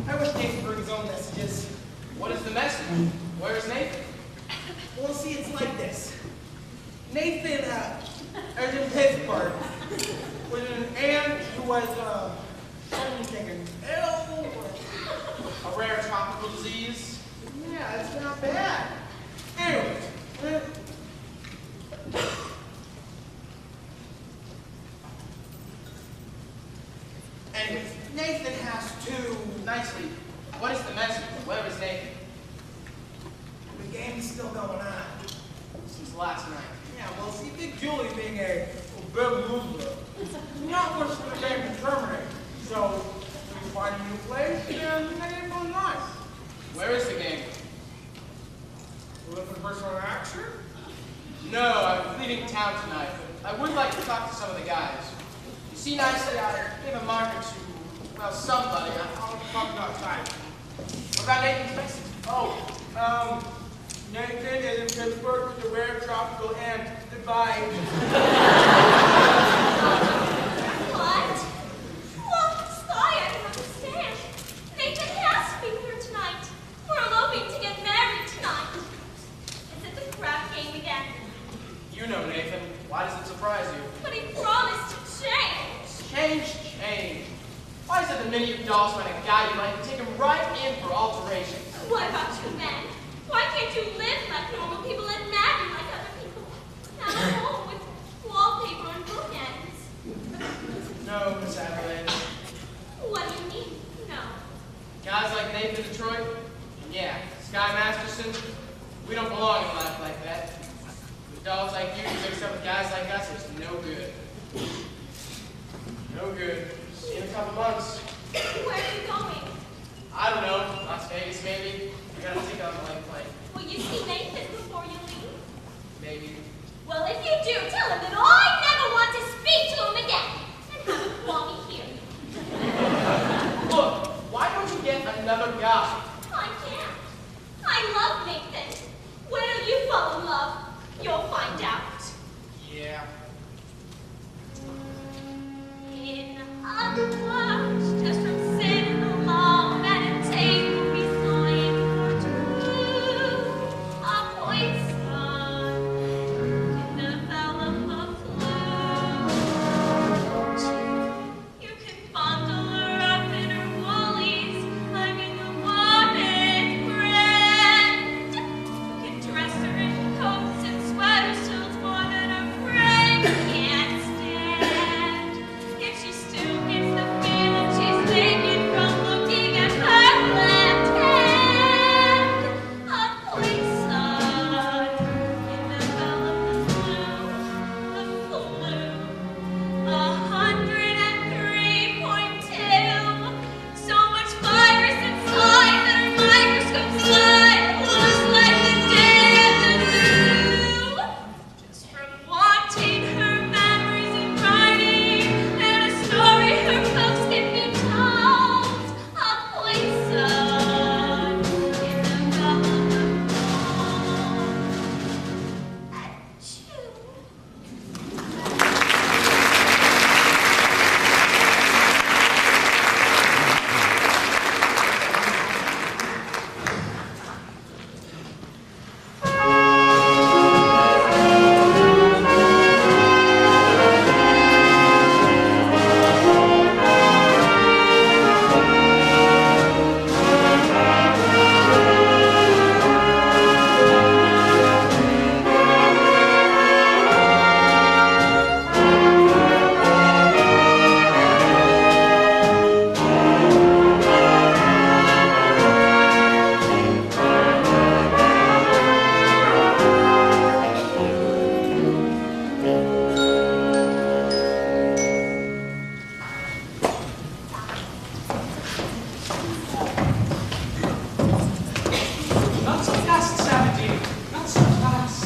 I wish Nathan bring his own messages. What is the message? Where is Nathan? Well, see, it's like this. Nathan, is in Pittsburgh with an aunt who was, what am I thinking? Ill? A rare tropical disease? Yeah, it's not bad. Anyways, Nathan has two. Nicely. What is the message? Where is Nathan? The game's still going on. Since last night. Yeah, well, see, Big Julie being a big loser, not much for the game to terminate. So, we find a new place and the game goes nice. Where is the game? You looking for some action? No, I'm leaving town tonight, but I would like to talk to some of the guys. You see, nicely, I gave a marker to, well, somebody. I'll talk about time. What about Nathan's message? Oh, Nathan is in Pittsburgh with the rare tropical ant. Goodbye. What? Well, Sky, I don't understand. Nathan has to be here tonight. We're eloping to get married tonight. Is it the crap game again? You know Nathan. Why does it surprise you? But he promised to change. Change. Why is it the minute you dolls find a guy you like and take him right in for alteration? What about you men? Why can't you live like normal people and marry like other people? Not at home with wallpaper and bookends. No, Miss Adelaide. What do you mean? No. Guys like Nathan Detroit, and yeah, Sky Masterson, we don't belong in life like that. With dolls like you mixed up with guys like us, it's no good. No good. See you in a couple months. Where are you going? I don't know, Las Vegas maybe. I gotta take on the light plane. Will you see Nathan before you leave? Maybe. Well, if you do, tell him that I never want to speak to him again. And have him call me here. Look, why don't you get another guy? I can't. I love Nathan. Where you fall in love, you'll find out. Yeah. In other words, just from sitting alone at a table beside you, a poison can develop a flute. You can bundle her up in her woolies, I mean the warmest brand. You can dress her in coats and sweaters till it's more than her friend can't stand. If she still gets the feeling she's taken from looking at her left hand, a poison can develop the flu. 103.2. So much virus inside that her microscope slide looks like the day of the zoo. Just from wanting her memories in writing and a story her folks can be told. A poison can develop a chew. Not so fast, Savage. Not so fast.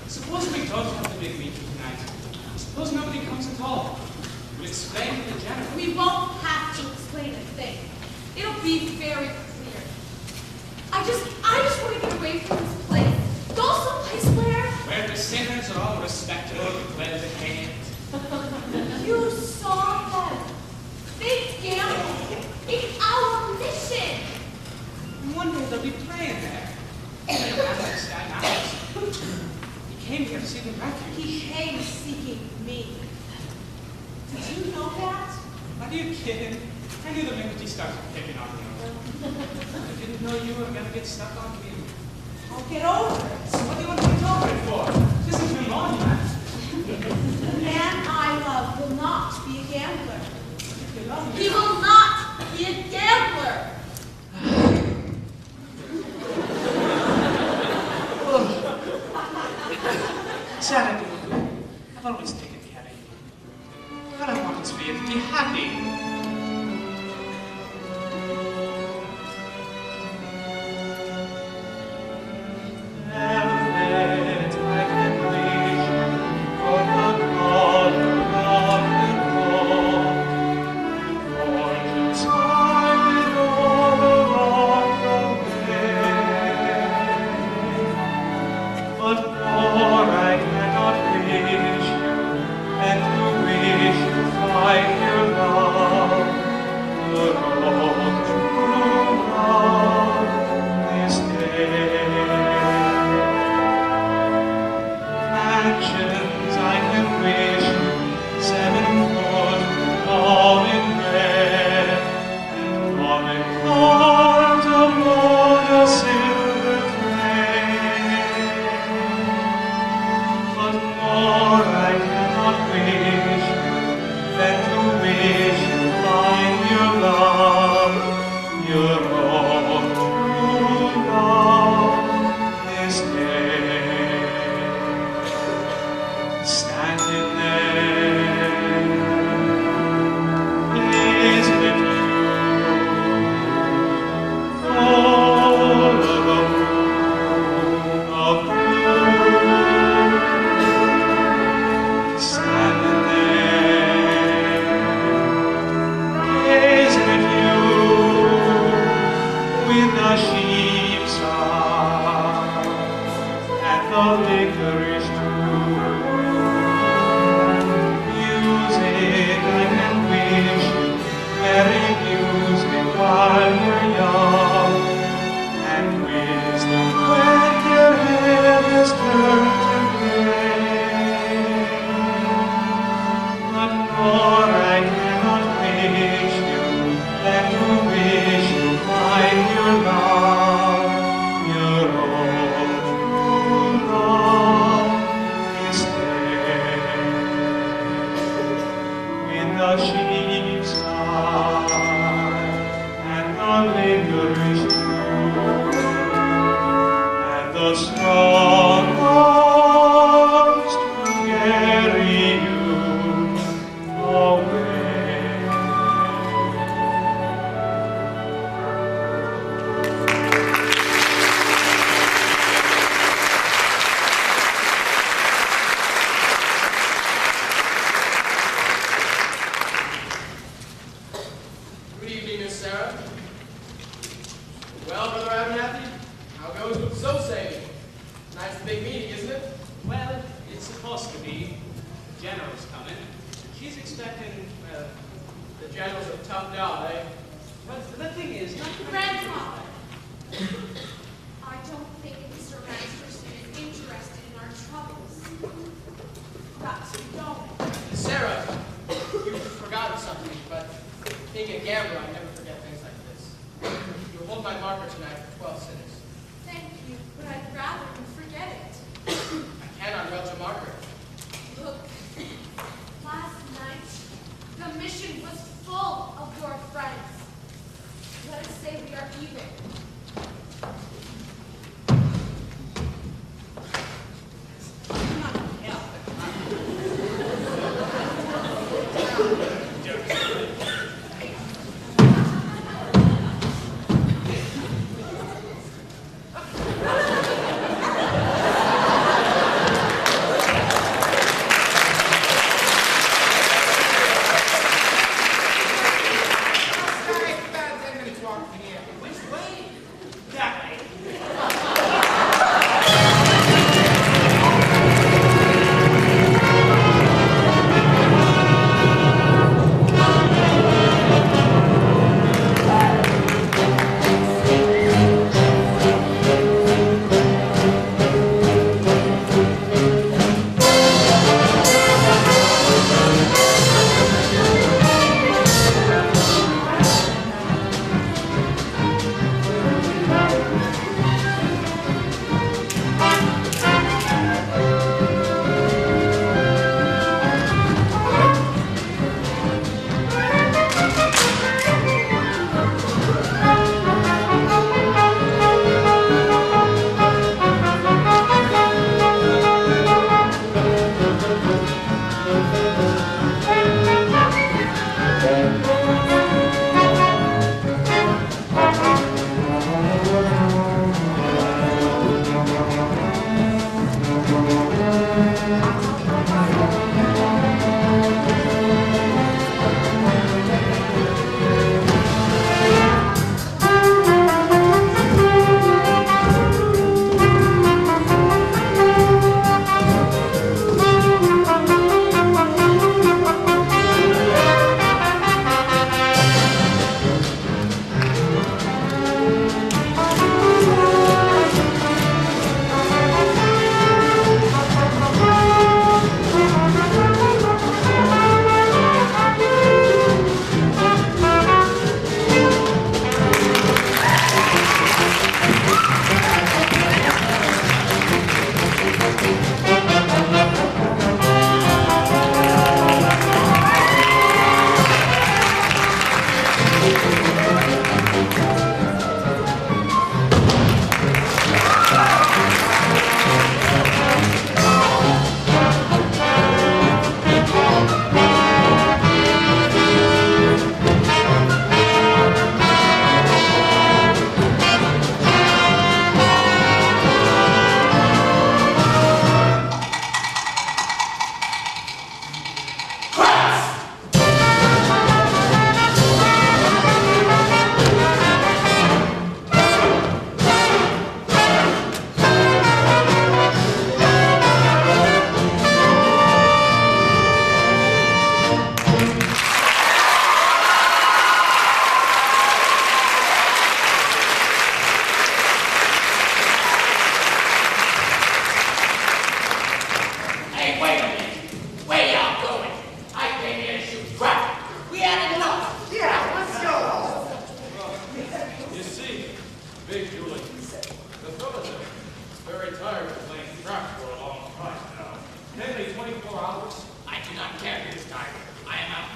Suppose we don't have the big meeting tonight. Suppose nobody comes to call. We'll explain to the general. We won't have to explain a thing. It'll be very clear. I just want to get away from this place. Go someplace Where the sinners are all respectable and well behaved. you saw them. They gambled. It's our mission. One day they'll be praying there. They don't understand ours. He came here to seek a refuge. He came seeking me. Did you know that? Are you kidding? I knew the minute you started picking on me. I didn't know you were going to get stuck on me. I'll get over it. So what do you want to get over it for? This isn't a monument. The man I love will not be a gambler. You love me. He will not be a gambler. Sanity. I've always taken care of you. All I want is for you to be happy.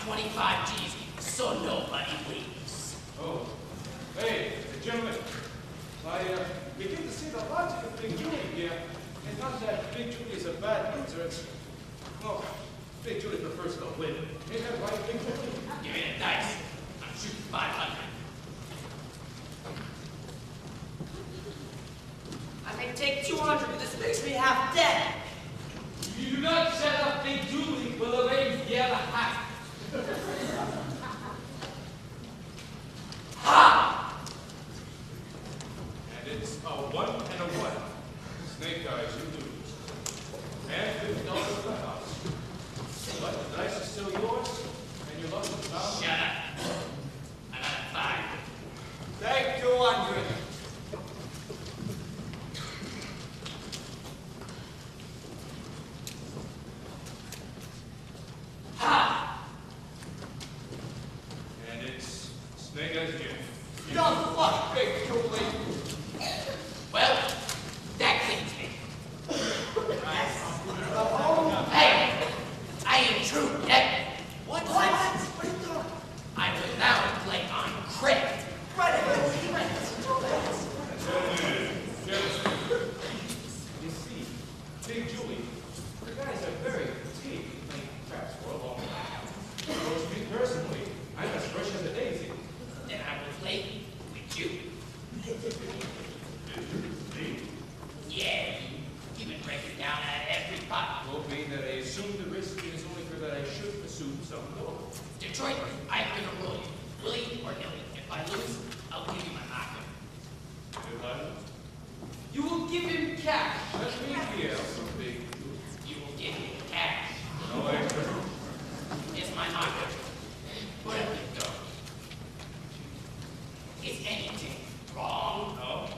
25 G's so nobody leaves. Oh, hey, gentlemen. I begin to see the logic of Big Julie here. And not that Big Julie is a bad loser. It's, well, Big Julie prefers to win. Ain't that right, Big Julie? Give me the dice. I'm shooting 500. I may take 200, but this makes me half dead. You do not set up Big Julie with a raised yellow hat. Ha! And it's a 1 and a 1. Snake eyes, you lose. And $50 for the house. But the dice is still yours, and you lost the pound. Shut up. I'm at 5. Take 200. Ha! And it's Snake eyes again. Just luck, Big Julie. Well, that cleans me. Hey, I intrude, Nick. What? What are you doing? I will now play on credit. You see, Big Julie, the guys are very fatigued playing craps for a long time. Whereas me personally, I'm as fresh as a daisy. Then I will play with you. Yeah, you've been breaking down at every pot. Will mean that I assume the risk is only for that I should assume some goal. Detroit, I'm gonna roll you. Willie or nilly. If I lose, I'll give you my knocker. If I lose, You will give him cash. let me hear from Big Julie. You will give me cash. No extra. Here's my knocker. Put up your door. Is anything wrong? No,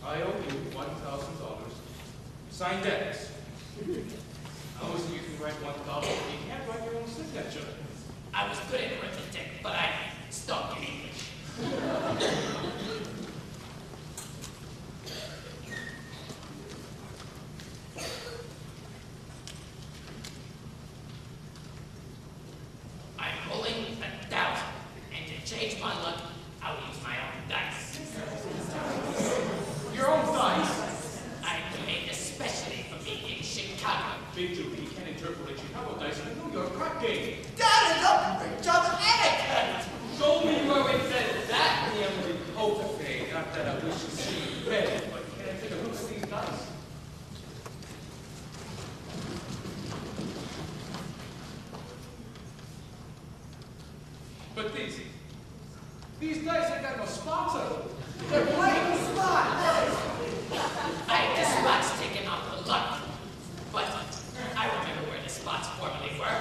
I owe you $1,000. Signed debts. I always think you can write 1,000, but you can't write your own signature. I was good at arithmetic, but I stunk in English. I'm rolling 1,000, and to change my luck, I will use my own dice. Your own dice? I made especially for me in Chicago. Big Julie, you can't interpolate Chicago dice in a New York crack game. That is a great job of etiquette. Show me where it says that in the Emily Pope thing. Not that I wish to see you red, but can I take a look at these dice? But these dice ain't got no spots on them. They're playing spot. I had the spots taken off the luck, but I remember where the spots formerly were.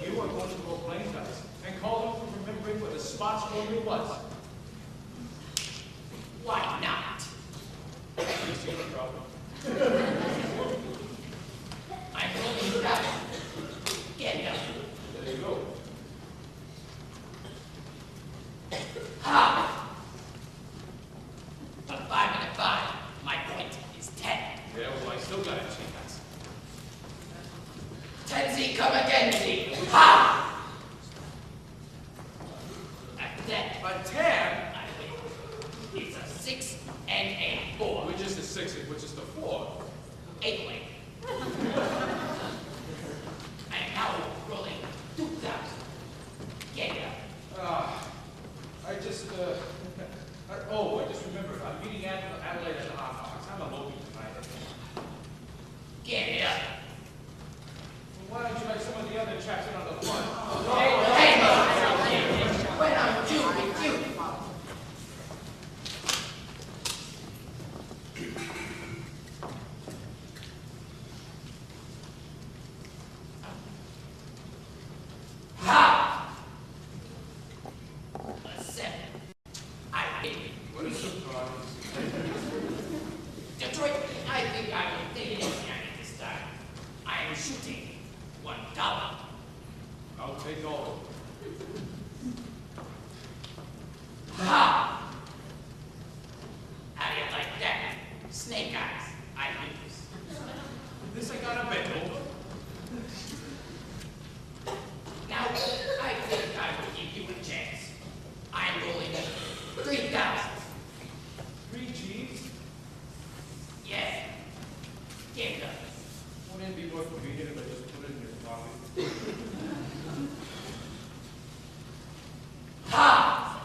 You are going to go playing dice and call them for remembering where the spots formerly was. Why not? You see the problem? I'm rolling down. Get up. There you go. Ha! A 5 and a 5. My point is 10. Yeah, well, I still got a chance. 10Z, come again, Z. Ha! At 10. A 10? I win. It's a 6 and a 4. Which is the 6 and which is the 4? 8 win. I'm now rolling 2,000. Get up. I just remembered. I'm meeting Adelaide at the Hot Dogs. I'm eloping tonight. Get it up. Well, why don't you let some of the other chaps in on the fun? Hey, when I'm due with you. Wouldn't it be more convenient if I just put it in your pocket? Ha!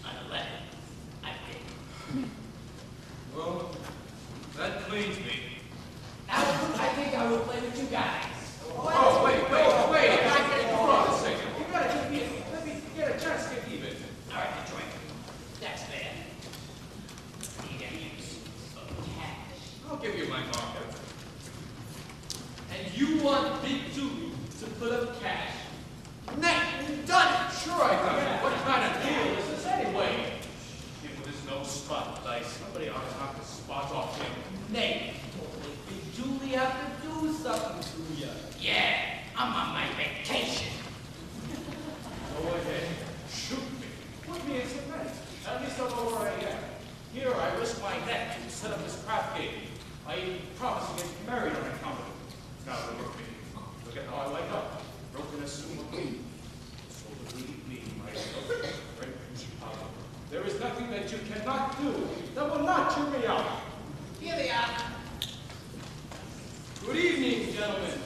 On 11, I think. Well, that cleans me. Now, I think I will play with you guys. Oh, wait. Hold on a second. You gotta let me get a chance to get even. All right, Detroit. That's fair. Need a use of cash. I'll give you my marker. And you want Big Julie to put up cash? Nate, you done it! Sure I got it. What kind of deal is this anyway? People, there's no spot dice. Somebody ought to knock the spot off him. Nate, don't make Big Julie have to do something to you. Yeah, I'm on my vacation. Go ahead. Shoot me. Put me in some minutes. At least I'll know where I am. Here, I risk my neck to set up this crap game. I even promised to get married on account of it. Now look at me. Look at how I wake up. Broken as soon as me. So believe me, myself, right from Chicago. There is nothing that you cannot do that will not cheer me out. Here they are. Good evening, gentlemen.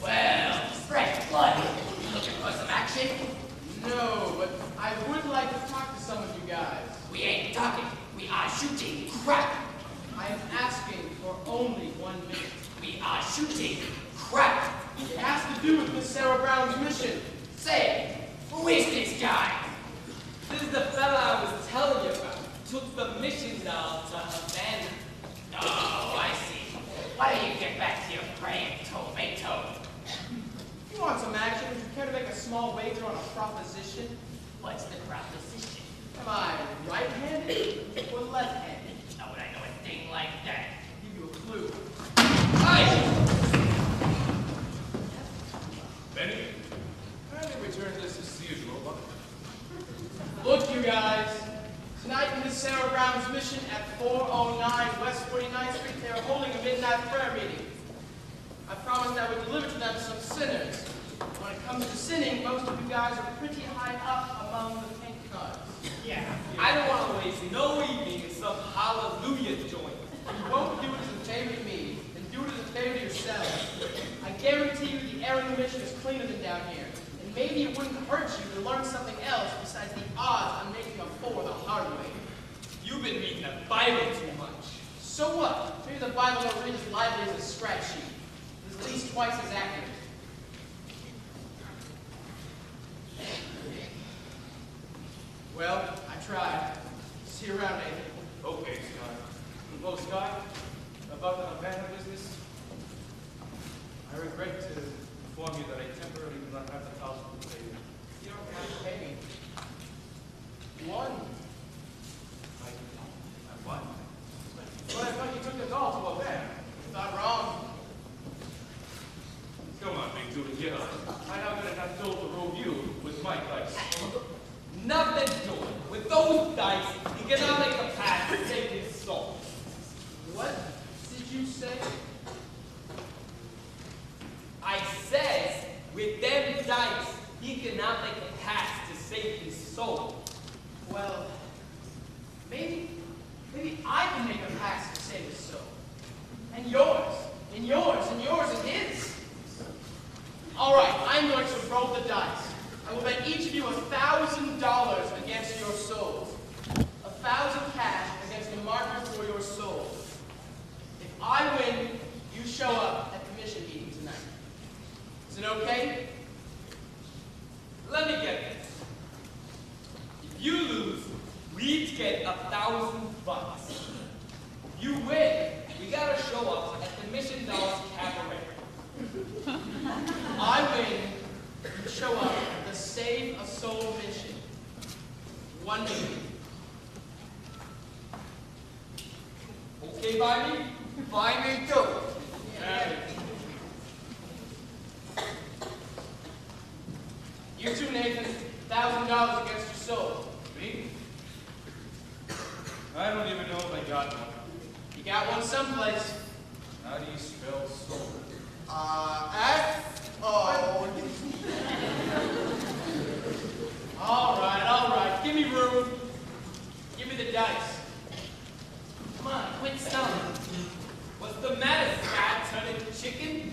Well, fresh blood. Looking for some action? No, but I would like to talk to some of you guys. We ain't talking. We are shooting crap. I am asking for only 1 minute. We are shooting crap. It has to do with Miss Sarah Brown's mission. Say, who is this guy? This is the fella I was telling you about. Took the mission doll to Havana. Oh, I see. Why don't you get back to your praying tomato? If you want some action, would you care to make a small wager on a proposition? What's the proposition? Am I right-handed or left-handed? How would I know a thing like that? I'll give you a clue. Benny, kindly return this as usual, but Look, you guys. Tonight in Miss Sarah Brown's mission at 409 West 49th Street, they are holding a midnight prayer meeting. I promised I would deliver to them some sinners. When it comes to sinning, most of you guys are pretty high up among the pink cards. Yeah, I don't want to waste no evening in some hallelujah joint. You won't do it as a favor to me, and do it as a favor to yourselves. I guarantee you the air in the mission is cleaner than down here. And maybe it wouldn't hurt you to learn something else besides the odds on making a four the hard way. You've been reading the Bible too much. So what? Maybe the Bible don't read as lively as a scratch sheet. It's at least twice as accurate. Well, I tried. See you around, Nathan. okay, Scott. Oh, Scott, about the Havana business, I regret to inform you that I temporarily do not have the $1,000 to pay you. You don't have to pay me. You won. I won. But I thought you took the doll to Havana. Not wrong. Come on, Big Dude, get on. I now got enough dough to roll you with my dice. Nothing doing. With those dice, he cannot make a pass to save his soul. What did you say? I says, with them dice, he cannot make a pass to save his soul. Well, maybe I can make a pass to save his soul. And yours, and yours, and yours, and his. All right, I'm going to roll the dice. I will bet each of you $1,000 against your souls. 1,000 cash against a marker for your souls. If I win, you show up at the mission meeting tonight. Is it okay? Let me get this. If you lose, we each get $1,000. If you win, we gotta show up at the Mission Dolls Cabaret. I win, you show up at the Save a Soul mission. 1 million. Okay by me? By me too. You too, Nathan. $1,000 against your soul. Me? I don't even know if I got one. You got one someplace. How do you spell soul? F-O. All right. Give me room. Give me the dice. Come on, quit stalling. What's the chicken?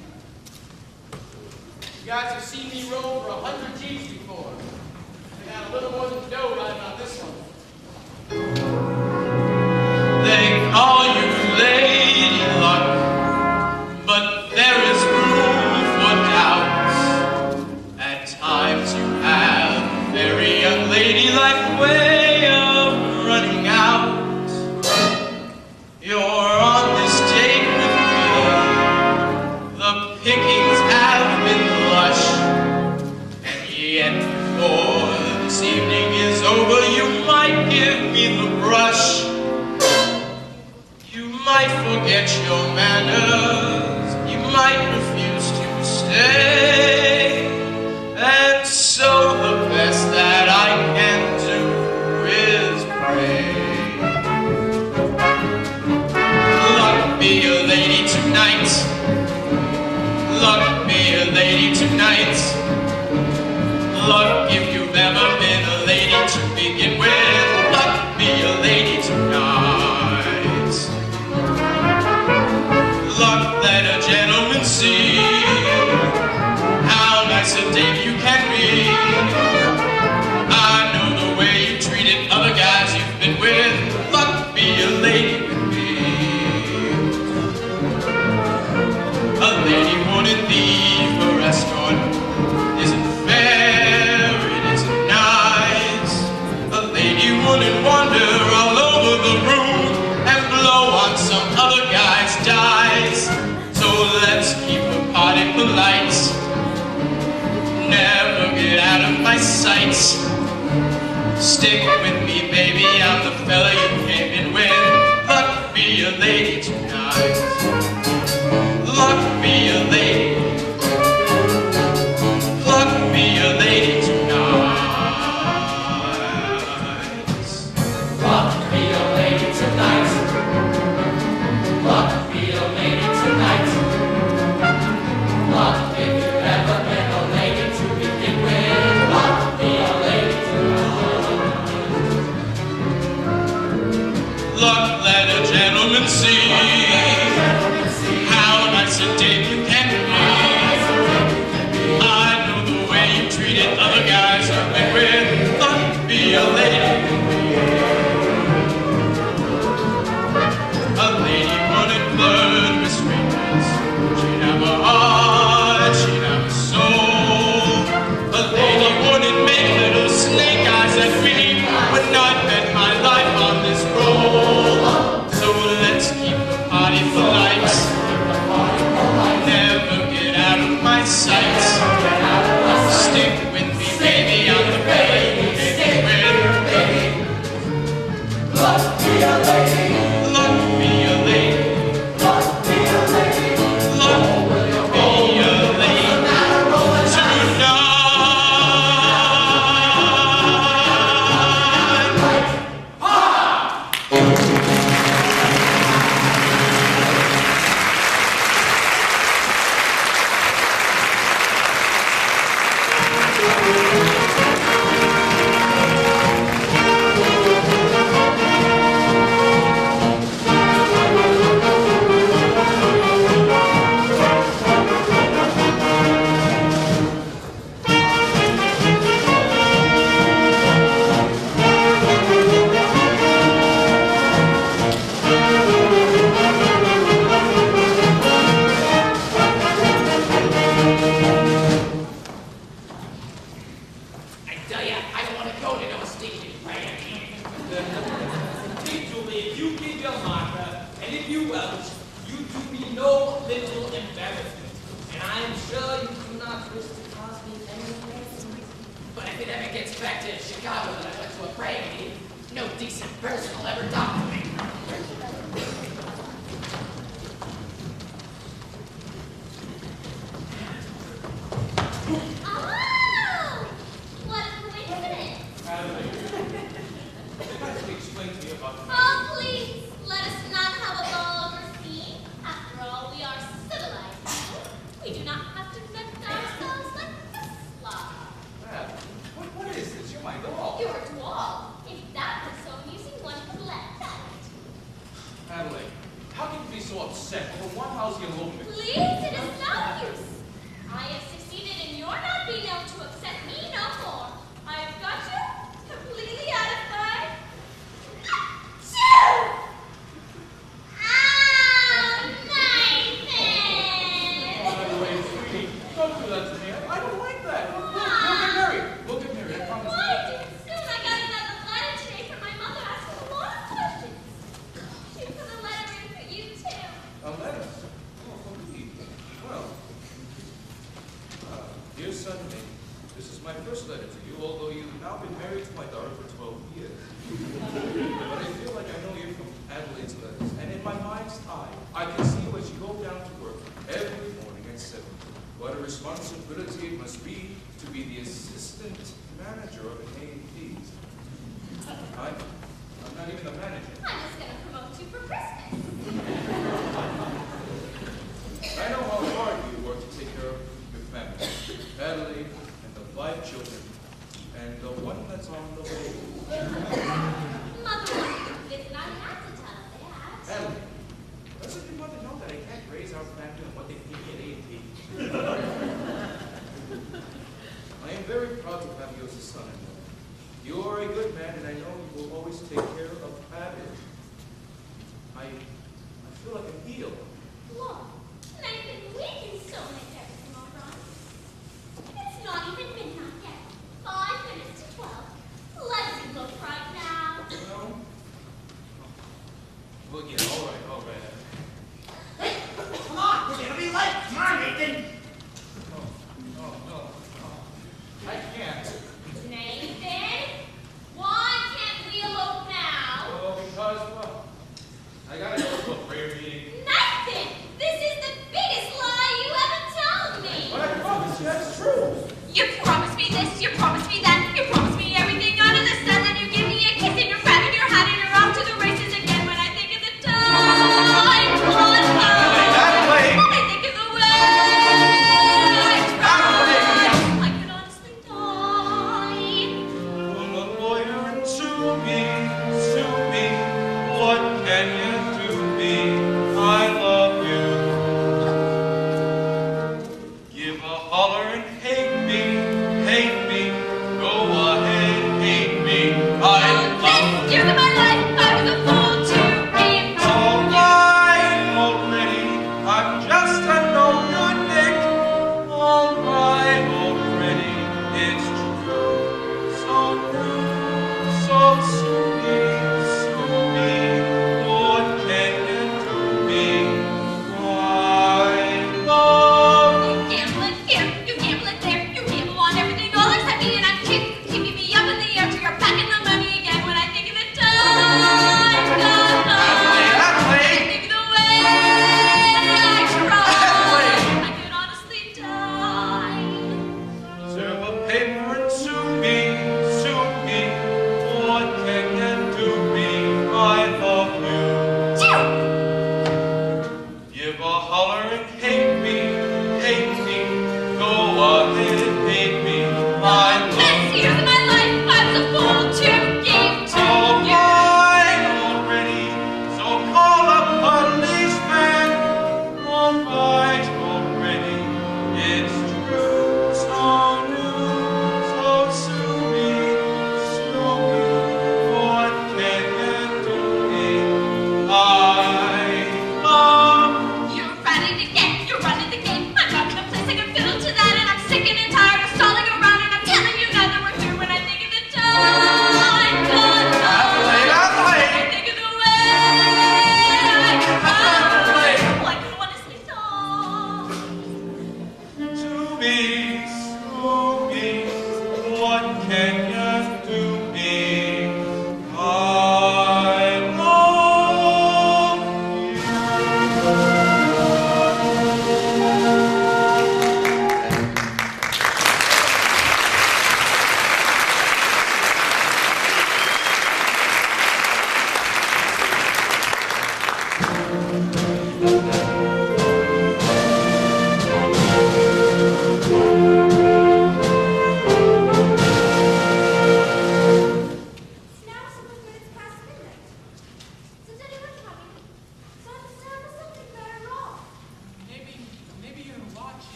You guys have seen me roll for 100 G's before. I got a little more than dough right about this one. They call you Lady Luck, but there is room for doubts. At times you have a very unladylike way of running out. You're on this date with me. The pickings have been lush, and yet before this evening is over, you might give me the brush. You might forget your manners, you might refuse to stay, and so the best that I can do is pray. Luck be a lady tonight, luck be a lady tonight, luck if you've ever been a lady to begin with, luck be a lady tonight. Luck let a gentleman see how nice a dame you can be. I know the way you treated other guys you've been with. Luck be a lady with me. A lady wouldn't leave a restaurant. Isn't fair, it isn't nice. A lady wouldn't wander all over the room and blow on some other guy's dice. So let's keep the party polite. Never get out of my sight. Stick with me, baby, I'm the fella you came in with. Luck be a lady tonight. Luck be a lady. Luck be a lady tonight. Luck be a lady tonight. Luck be a lady tonight. Luck if you've ever been a lady to begin with. Luck be a lady tonight. Luck let a gentleman see how nice a dame you can be. I know the way you treated other guys you've been with. Luck be a lady. A lady wouldn't flirt with strangers. She'd have a heart, she'd have a soul. A lady wouldn't make little snake eyes at me when I bet my life on this roll. So let's keep the party polite. Never get out of my sight. Stick with me, baby, I'm the fella you came with. Luck be a lady. Luck be a lady. Luck be a lady. Luck be a lady tonight. I tell ya, I don't want to go to no station right here. Hey, Julie, if you give your marker, and if you welch, you do me no little embarrassment. And I am sure you do not wish to cause me any pain. But if it ever gets back to Chicago that I went to a prayer meeting, no decent person will ever talk to me. Oh! What a coincidence! If I could explain to you about Oh, please, let us not have a ball over sea. After all, we are civilized people. We do not have to conduct ourselves like this lot. what is this? You're my doll. Your doll. If that was so amusing, one could let that. Adelaide, how can you be so so upset? For one, how's the elopement? Please, it is no use. I have succeeded in your not being able to upset me no more. I have got you completely out of my... Achoo! Oh, Nathan! By the way, sweetie, don't do that to me. I don't like that. We'll get married. We'll get married, I promise. Why did soon? I got another letter today from my mother asking a lot of questions. She put a letter in for you, too. A letter? Oh, for me. Well, dear son Nate, this is my first letter to you, although you've now been married to my daughter for 12 years. But I feel like I know you from Adelaide's letters, and in my mind's eye, I can see you as you go down to work every morning at 7. What a responsibility it must be to be the assistant manager of an A&P. I'm not even the manager. I'm just going to promote you for Christmas. I know how hard you work to take care of your family, Adelaide, and the 5 children, and the one that's on the way. Mother wanted to visit. I had to tell her that. Adelaide, doesn't your mother know that I can't raise our family on what they pay me at A&P? I am very proud to have you as a son-in-law. You are a good man, and I know you will always take care of Adelaide. I feel like I'm healed. Look, Nathan, we can still make everything all right. It's not even midnight yet. 5 minutes to 12. Let's look right now. No? Well, yeah, all right. Come on, we're gonna be late. Come on, Nathan. No. I can't. Nathan, why can't we elope now? Oh, because, well, I gotta go to a prayer meeting. Nathan, this is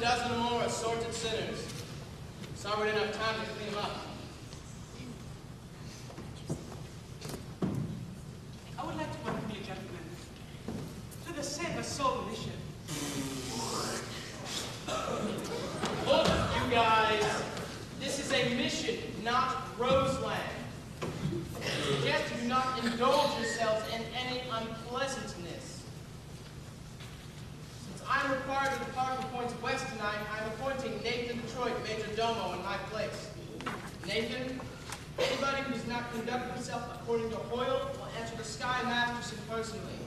dozen or more assorted sinners. Sorry we didn't have time to clean them up. I would like to welcome you, gentlemen, to the Save a Soul mission. Look, you guys, this is a mission, not Roseland. I suggest you do not indulge yourselves in any unpleasantness. Since I'm required to depart from Points West tonight, I'm appointing Nathan Detroit Major Domo in my place. Nathan, anybody who's not conducting himself according to Hoyle will answer the Sky Masterson personally.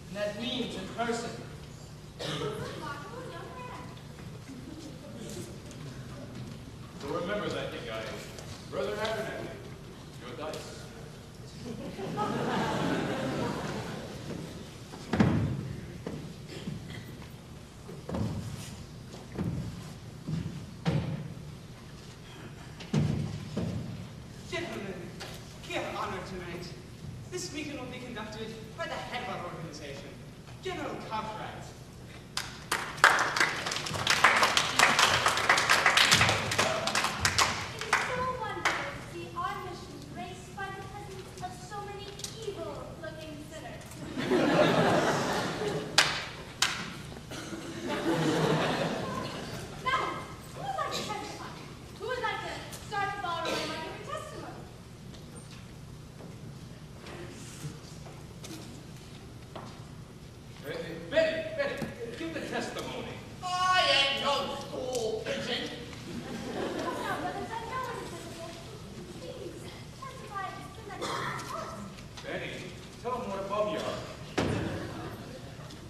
And that means in person. So remember that, you guys. Brother Abernathy, your dice. Gentlemen, we have honor tonight. This meeting will be conducted by the head of our organization, General Cartwright. It is so wonderful to see our mission graced by the presence of so many evil-looking sinners. Now, who would like to testify? Who would like to start the ball rolling by giving testimony? Betty, give the testimony. I ain't no school pigeon. No, brothers, I know it is difficult. Please, testify to the next part. Betty, tell them what above you are.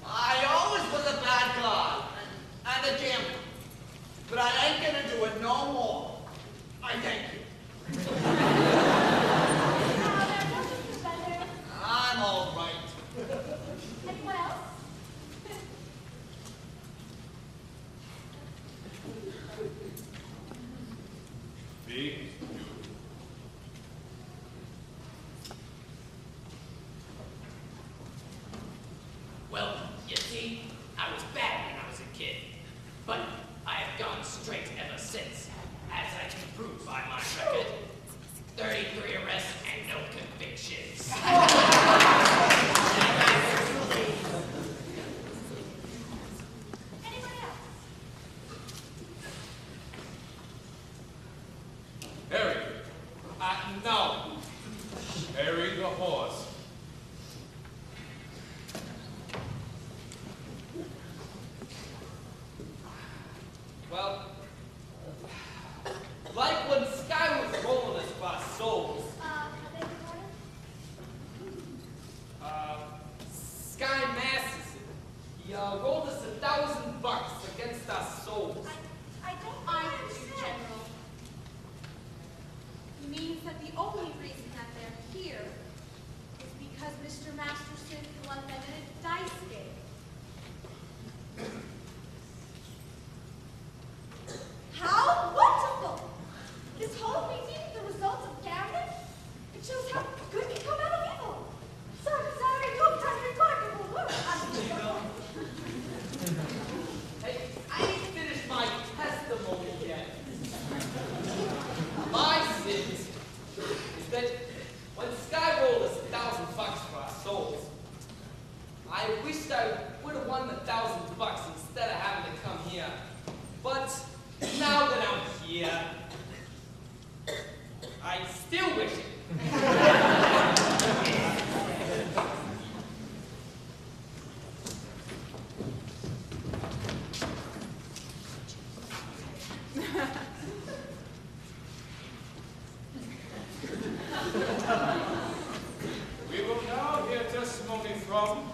I always was a bad guy and a gambler. But I ain't gonna do it no more. I thank you. Now, there wasn't the better. I'm all right. Anyone else? Big you. Well, you see, I was bad when I was a kid. But I have gone straight ever since, as I can prove by my record. 33 arrests and no convictions. Anyone else? Harry, No. Harry the horse. Well, like when Sky was rolling us by souls, I beg your pardon? Sky Masterson, he rolled us $1,000 against our souls. I do, General. He means that the only reason that they're here is because Mr. Masterson won them in a dice game. How wonderful! This whole meeting, the results of gambling, it shows how good can come out of evil. Sorry, you've done remarkable work. Hey, I ain't finished my testimony yet. My sins is that when Sky rolled us $1,000 for our souls, I wished I would have won the $1,000 instead of having to come here. But now that I'm here, I still wish it. We will now hear testimony from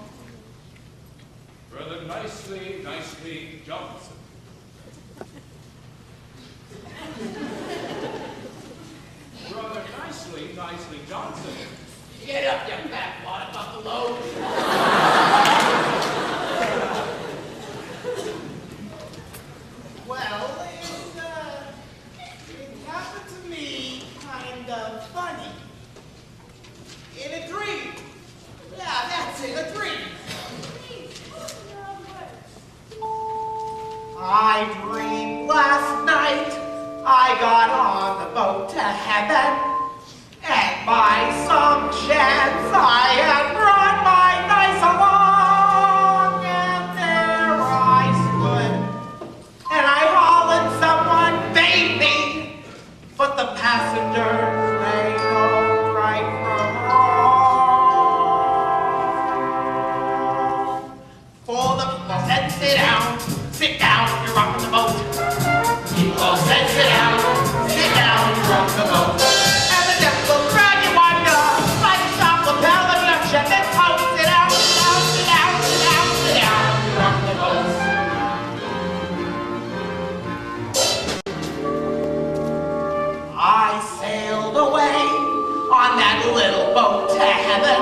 Brother Nicely Johnson. last night I got on the boat to heaven, and by some chance I had brought my dice along, and there I stood, and I hollered someone bait me, but the passengers, they know right from wrong. For the people said, sit down, you're rocking the boat. People said, sit down, you're rocking the boat. And the devil will drag you under, like a shop lapel of your ship, and post, sit down, you're rocking the boat. I sailed away on that little boat to heaven,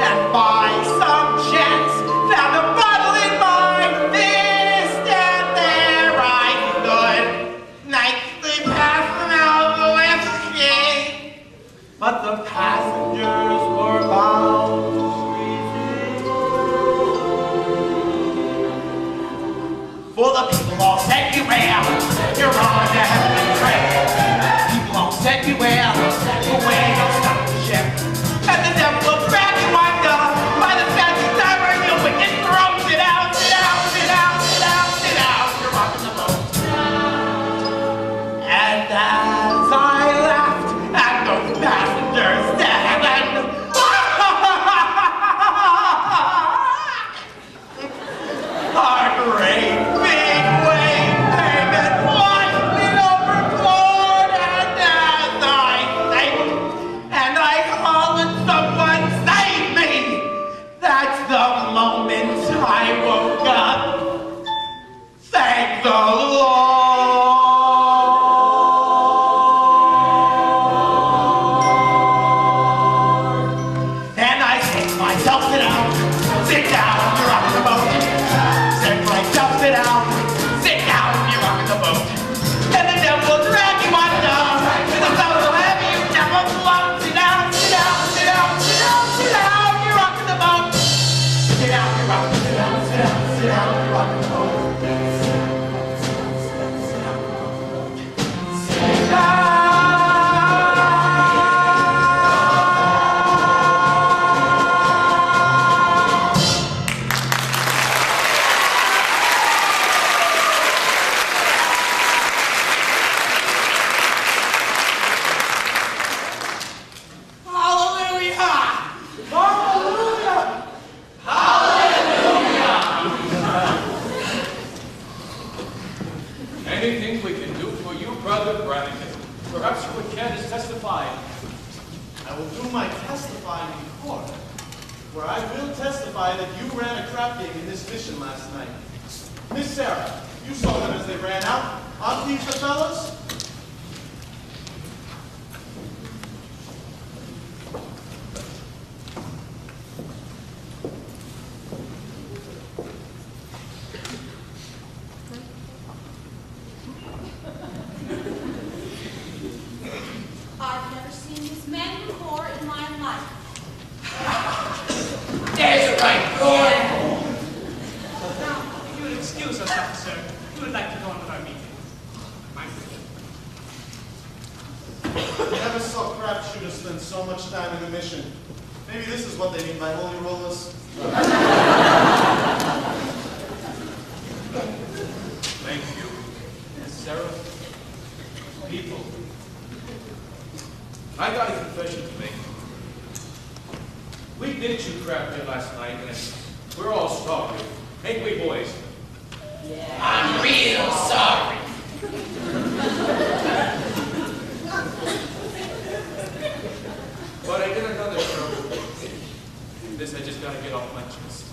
and by some chance found a bottle in my fist, and there I stood, nicely passing out the whiskey, but the passengers were bound to resist. For the people all said, beware, you're on the heavenly trail. People all said, beware, you'll stop the ship. And the devil will drag you under by the fancy timer and your wicked throat. Sit down, you're rocking the boat. And as I laughed at those passengers to heaven, our great big wave came and washed me overboard, and as I sank, and I hollered, someone save me, that's the moment I woke up. Thank the Lord. And I said to myself, sit down, you're rocking the boat. Said to myself, sit down, you're rocking the boat. And the devil will drag you under, to the boat will have you never float. Sit down, you're rocking the boat. Sit down, you're rocking the boat. You're rocking the boat. Sit down. Anything we can do for you, Brother Brannigan? Perhaps you would care to testify. I will do my testifying in court, where I will testify that you ran a crap game in this mission last night. Miss Sarah, you saw them as they ran out. Aren't these the fellows? I've never seen these men before in my life. There's a right court. Now, if you would excuse us, officer, we would like to go on with our meeting. My pleasure. Never saw crap shooters spend so much time in the mission. Maybe this is what they mean by holy rollers. Thank you. Sarah, people, I got a confession to make. We did shoot crap here last night, and we're all sorry. Ain't we, boys? I'm real sorry. But I did another trouble. This I just gotta get off my chest.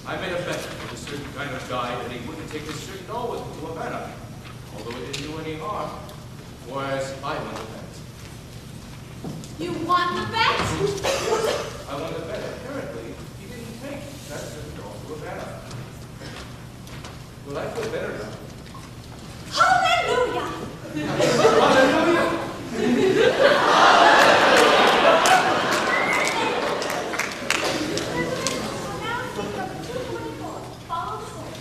I made a bet with a certain kind of guy that he wouldn't take his shirt always to a better, although it didn't do any harm. Whereas I won the bet. You won the bet? I won the bet. Apparently, he didn't take that shirt to a better. Well, I feel better now. Hallelujah! Hallelujah! Now it's number 224. Follow the sword.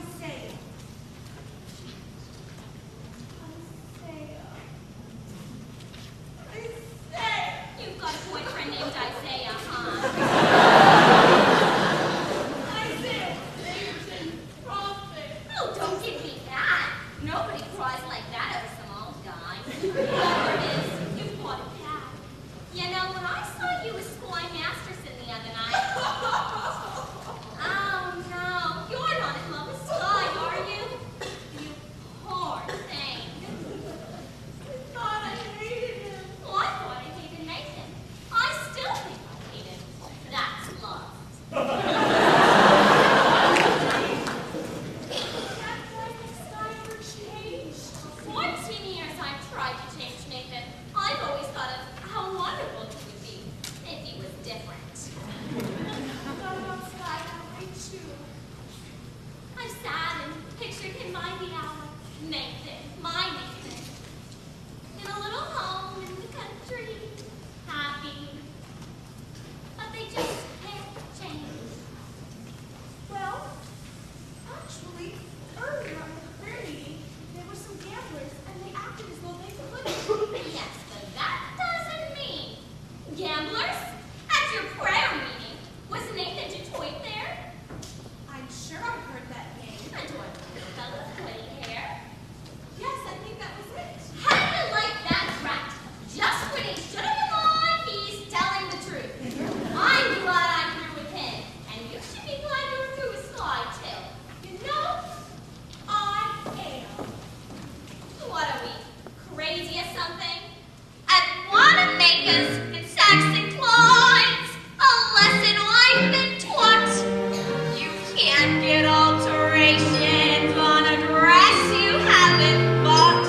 Isaiah. You've got a boyfriend named Isaiah, huh? Isaiah, Satan, prophet. Oh, don't give me that. Nobody cries like that over some old guy. Whatever it is, you've bought a cat. You know, when I saw you with Squire Masterson the other night. Oh no, you're not in love with Sky, are you? You poor thing. I thought I hated him. Oh, I thought I hated Nathan. I still think I hate him. That's love. That boy has never changed. 14 years I've tried to change Nathan. I've always thought of how wonderful he would be if he was different. I thought about Sky that way too. I sat and pictured him by the hour. Nathan, my Nathan. In a little home in the country. Happy. But they just can't change. Well, actually, earlier on the prayer meeting, there were some gamblers, and they acted as though they couldn't. Yes, but that doesn't mean. Gamblers? At your prayer meeting? Was Nathan Detroit there? I'm sure I heard that name. And do I fellas play hair? Yes, I think that was it. How do you like that rat? Just when he should have been lying, he's telling the truth. I'm glad I'm through with him, and you should be glad you're through with Sly, too. You know, I am. What are we, crazy or something? At Wanamaker's in Saxon Clydes, a lesson I've been taught. You can't get alterations on a dress you haven't bought.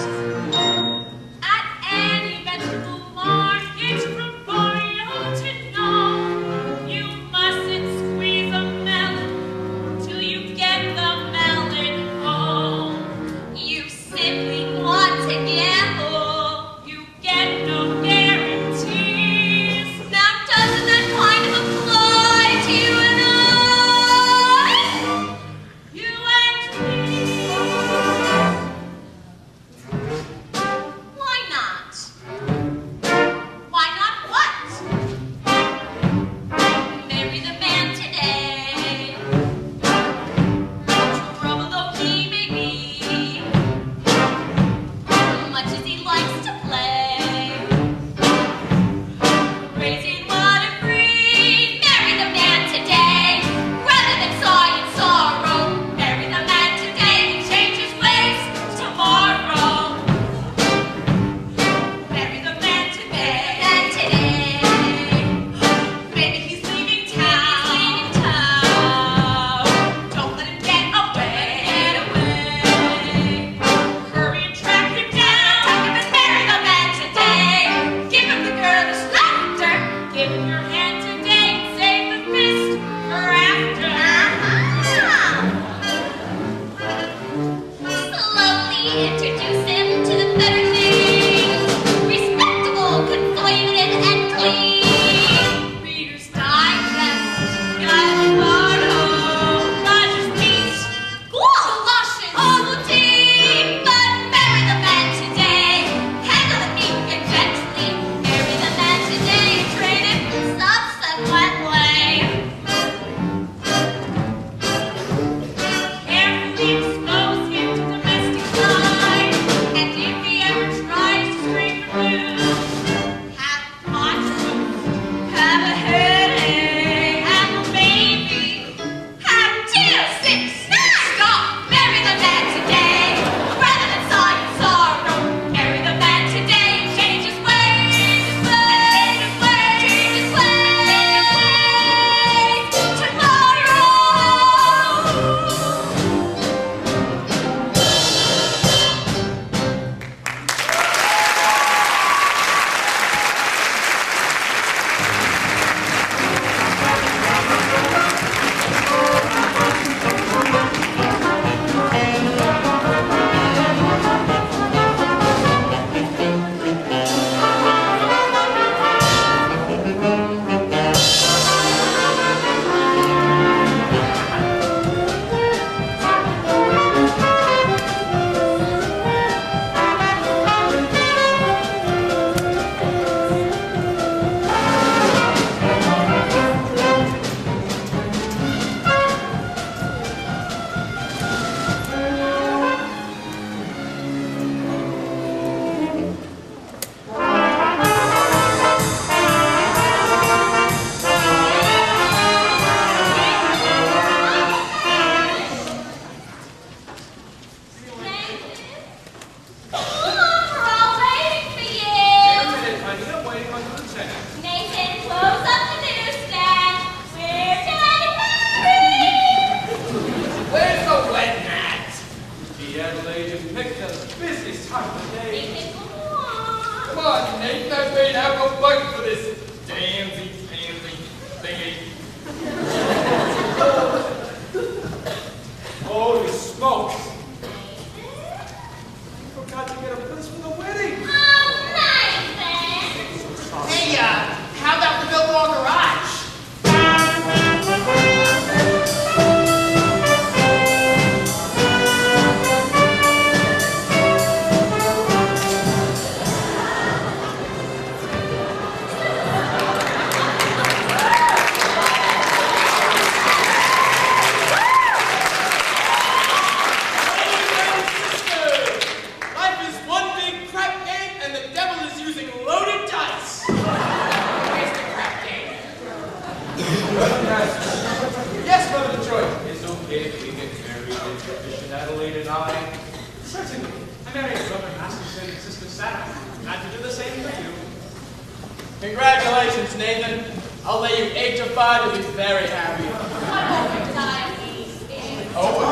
At any vegetable market from Oreo to Nome, you mustn't squeeze a melon till you get the melon home. You simply want to gamble, you get no guarantees. Now doesn't that kind of apply to you and I? You and ain't have no fight for this damsy-pansy thingy. Holy smokes! I forgot to get a place for the wedding. Oh, nice, then. Hey, how about the Billboard Garage? Life is one big crap game, and the devil is using loaded dice. Where's the crap game? Yes, Brother Detroit. It's okay if we get married, Bishop Adelaide and I. Certainly. I married Brother Masterson and Sister Sarah. Glad to do the same for you. Congratulations, Nathan. I'll lay you 8 to 5 to be very happy. What over diabetes is? Oh,